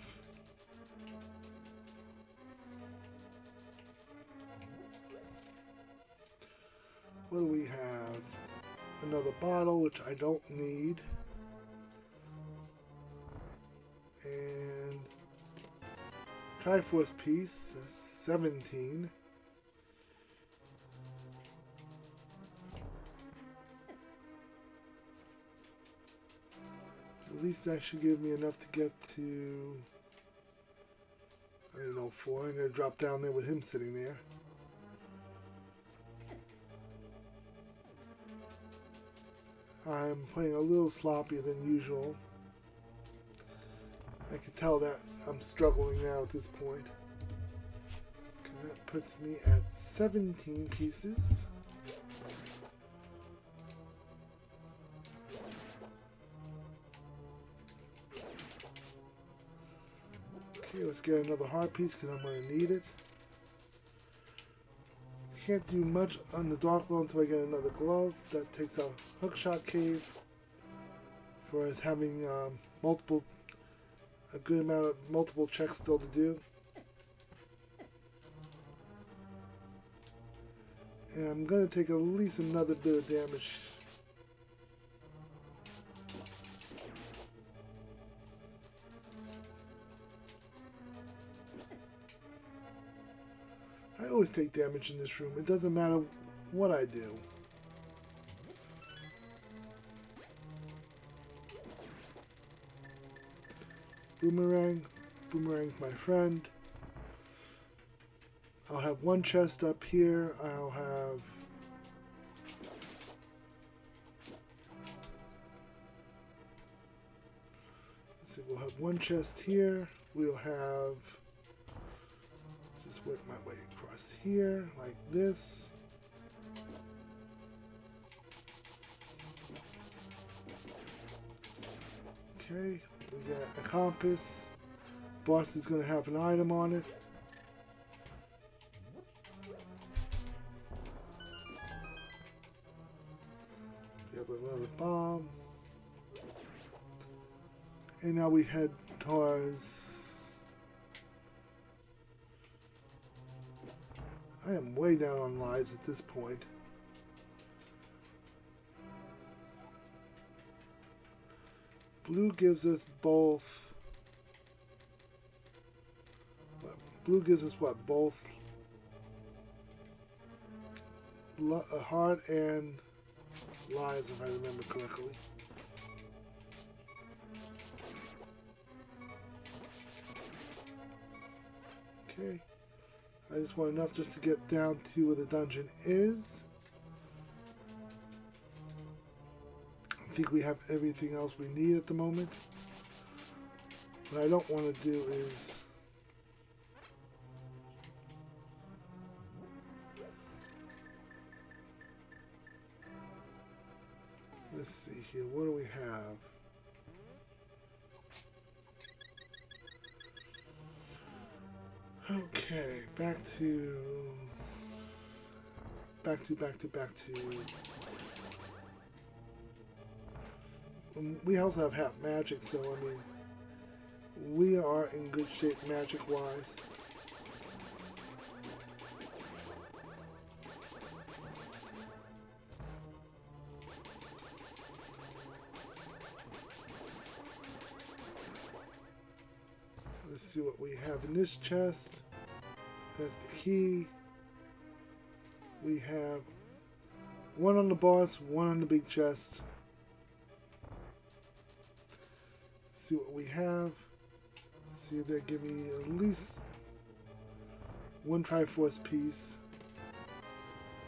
What do we have? Another bottle, which I don't need. And Triforce piece, 17. At least that should give me enough to get to, I don't know, 4. I'm going to drop down there with him sitting there. I'm playing a little sloppier than usual. I can tell that I'm struggling now at this point. Okay, that puts me at 17 pieces. Okay, let's get another heart piece because I'm going to need it. Can't do much on the dark world until I get another glove. That takes out hookshot cave for us having a good amount of multiple checks still to do. And I'm going to take at least another bit of damage. I always take damage in this room. It doesn't matter what I do. Boomerang. Boomerang's my friend. I'll have one chest up here. I'll have... Let's see, we'll have one chest here. We'll have... Just work my way across here, like this. Okay, we got a compass. Boss is going to have an item on it. We have another bomb. And now we head towards... I am way down on lives at this point. Blue gives us both... Blue gives us what? Both heart and lives, if I remember correctly. Okay. I just want enough just to get down to where the dungeon is. I think we have everything else we need at the moment. What I don't want to do is... Let's see here, what do we have? Okay, back to... We also have half magic, so I mean, we are in good shape magic-wise. Let's see what we have in this chest. That's the key. We have one on the boss, one on the big chest. See what we have. See if they give me at least one Triforce piece.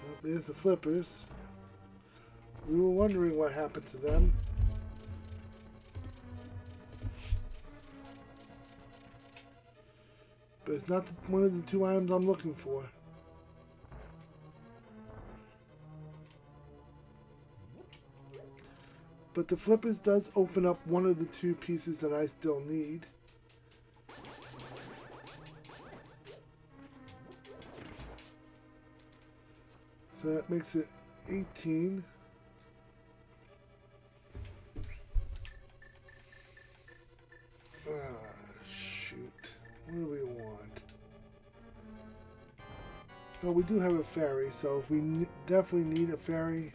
Oh, there's the flippers. We were wondering what happened to them. But it's not one of the two items I'm looking for. But the flippers does open up one of the two pieces that I still need. So that makes it 18. Shoot. What do we want? Well, we do have a ferry, so if we definitely need a ferry...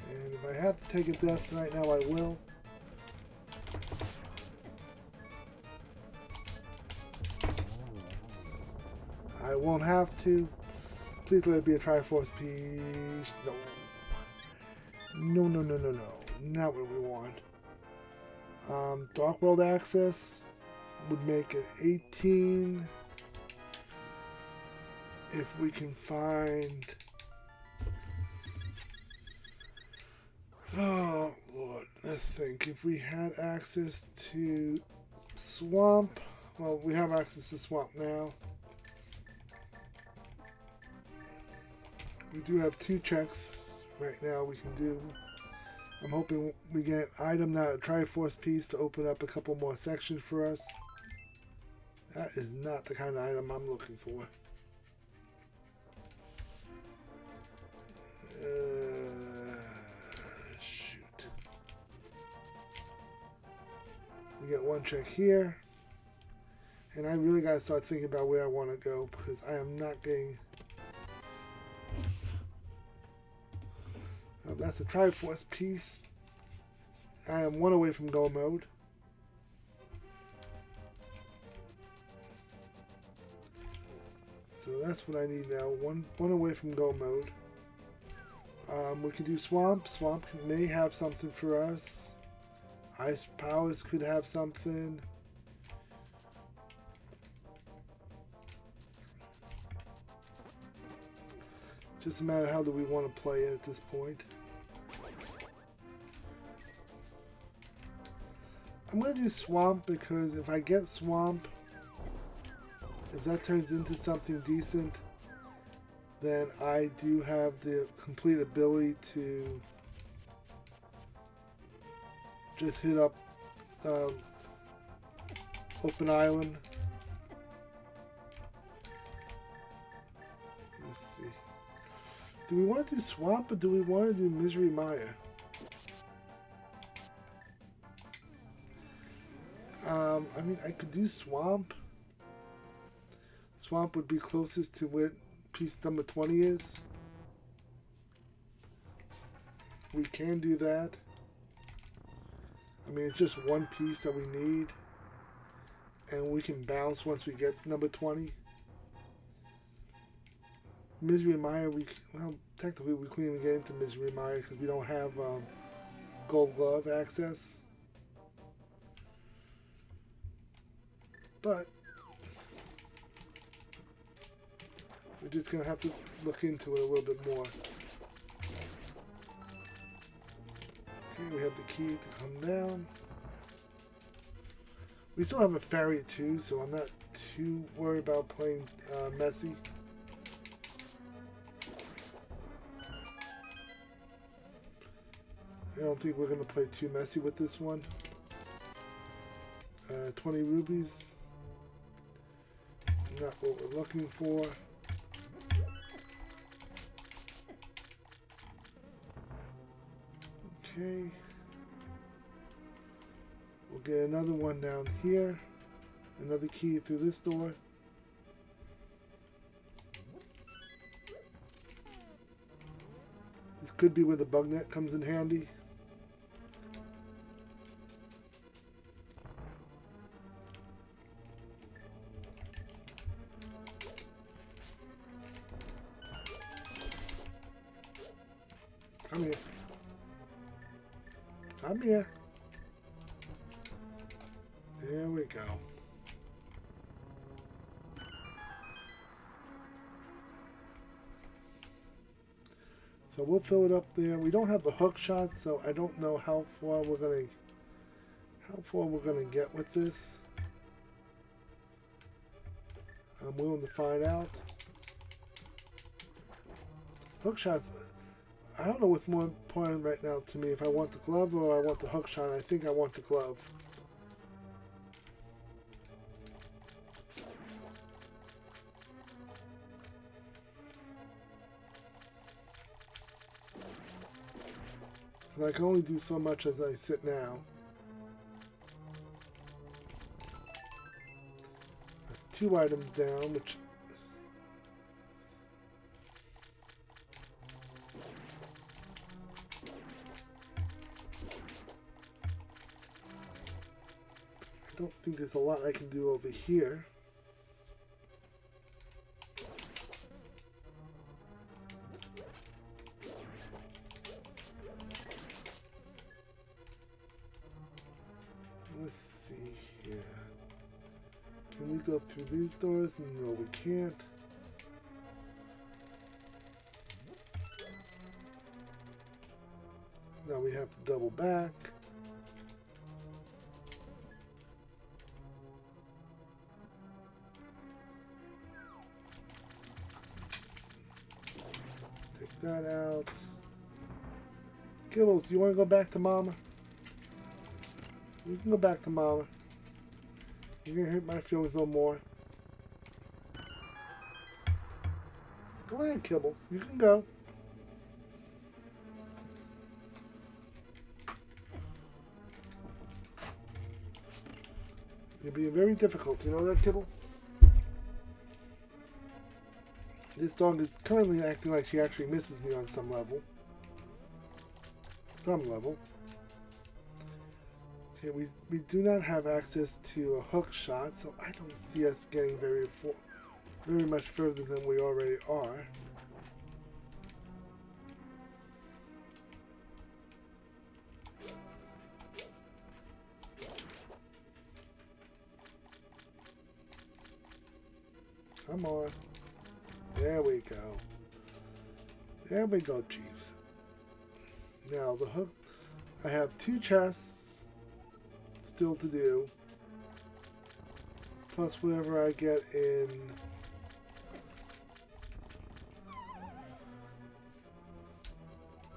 And if I have to take a death right now, I will. I won't have to. Please let it be a Triforce piece. No. No, no, no, no, no. Not what we want. Dark World Access would make it 18. If we can find... Oh, Lord. Let's think. If we had access to Swamp... Well, we have access to Swamp now. We do have 2 checks right now we can do. I'm hoping we get an item, not a Triforce piece, to open up a couple more sections for us. That is not the kind of item I'm looking for. Shoot. We get one check here. And I really got to start thinking about where I want to go because I am not getting... that's a Triforce piece. I am one away from go mode. So that's what I need now. One away from go mode. We can do Swamp. Swamp may have something for us. Ice Powers could have something. Just a matter of how do we want to play it at this point. I'm going to do Swamp because if I get Swamp, if that turns into something decent, then I do have the complete ability to just hit up Open Island. Let's see. Do we want to do Swamp or do we want to do Misery Mire? I mean, I could do Swamp. Swamp would be closest to where piece number 20 is. We can do that. I mean, it's just one piece that we need. And we can bounce once we get number 20. Misery Mire, well, technically we couldn't even get into Misery Mire because we don't have Gold Glove access. But we're just going to have to look into it a little bit more. Okay, we have the key to come down. We still have a ferry too, so I'm not too worried about playing messy. I don't think we're going to play too messy with this one. 20 rubies. Not what we're looking for. Okay. We'll get another one down here. Another key through this door. This could be where the bug net comes in handy. Come here. Come here. There we go. So we'll fill it up there. We don't have the hook shot, so I don't know how far we're gonna get with this. I'm willing to find out. Hook shots. I don't know what's more important right now to me, if I want the glove or I want the hook shot. I think I want the glove. And I can only do so much as I sit now. That's 2 items down, which... I don't think there's a lot I can do over here. Let's see here. Can we go through these doors? No, we can't. Now we have to double back. Take that out. Gibbles, you want to go back to Mama? You can go back to Mama. You're going to hurt my feelings no more. Go ahead, Kibbles. You can go. You're being very difficult. You know that, Kibble? This dog is currently acting like she actually misses me on some level. Okay, we do not have access to a hook shot, so I don't see us getting very much further than we already are. Come on. There we go. There we go, Chiefs. Now, the hook. I have 2 chests still to do. Plus whatever I get in.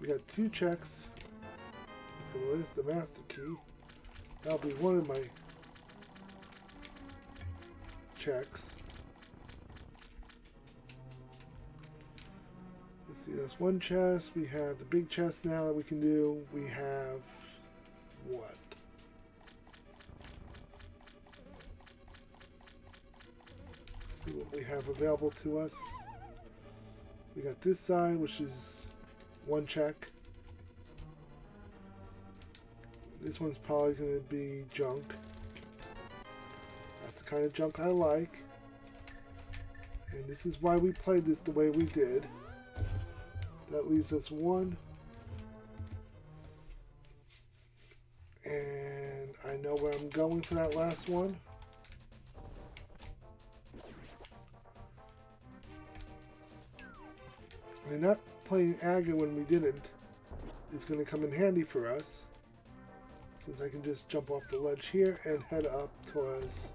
We got 2 checks. Okay, well, there's the master key. That'll be one of my checks. Let's see, that's 1 chest. We have the big chest now that we can do. We have what? Let's see what we have available to us. We got this side, which is 1 check. This one's probably going to be junk. That's the kind of junk I like. And this is why we played this the way we did. That leaves us 1. And I know where I'm going for that last one. And not playing Aga when we didn't is going to come in handy for us, since I can just jump off the ledge here and head up towards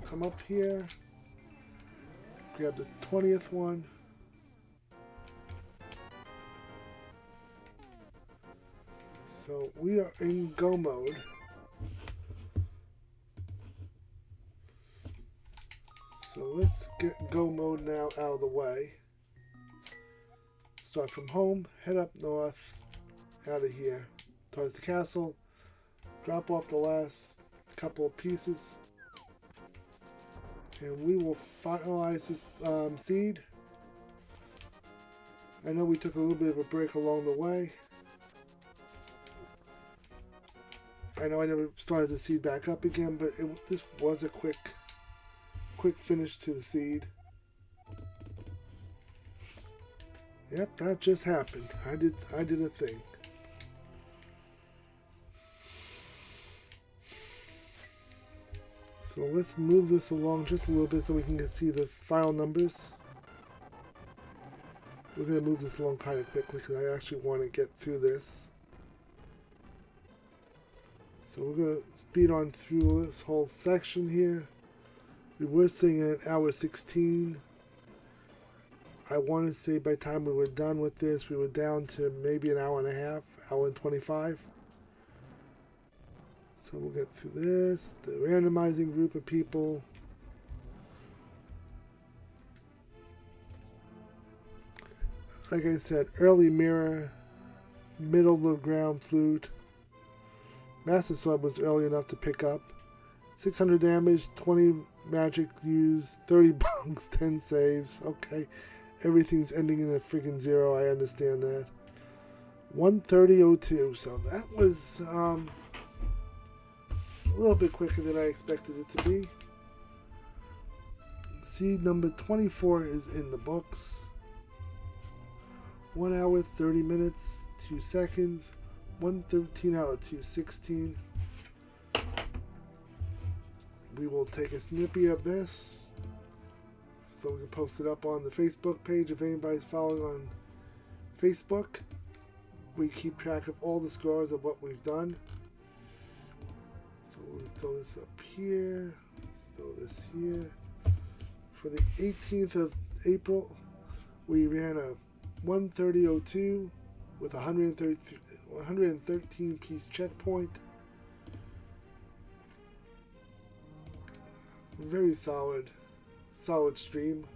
come up here, grab the 20th one. So we are in go mode. So let's get go mode now out of the way. Start from home, head up north, out of here, towards the castle, drop off the last couple of pieces, and we will finalize this seed. I know we took a little bit of a break along the way. I know I never started the seed back up again, but this was a quick finish to the seed. Yep, that just happened. I did a thing. So let's move this along just a little bit so we can see the file numbers. We're going to move this along kind of quickly because I actually want to get through this. So we're going to speed on through this whole section here. We were sitting at hour 16. I want to say by the time we were done with this, we were down to maybe an hour and a half, hour and 25. So we'll get through this, the randomizing group of people. Like I said, early mirror, middle of the ground flute. Master Sword was early enough to pick up. 600 damage, 20 magic used, 30 bunks, 10 saves. Okay, everything's ending in a freaking 0. I understand that. 130.02. So that was a little bit quicker than I expected it to be. Seed number 24 is in the books. 1 hour, 30 minutes, 2 seconds. 113 out of 216. We will take a snippy of this so we can post it up on the Facebook page if anybody's following on Facebook. We keep track of all the scores of what we've done. So we'll throw this up here. Let's throw this here. For the 18th of April, we ran a 130.02 with 113 piece checkpoint. Very solid stream.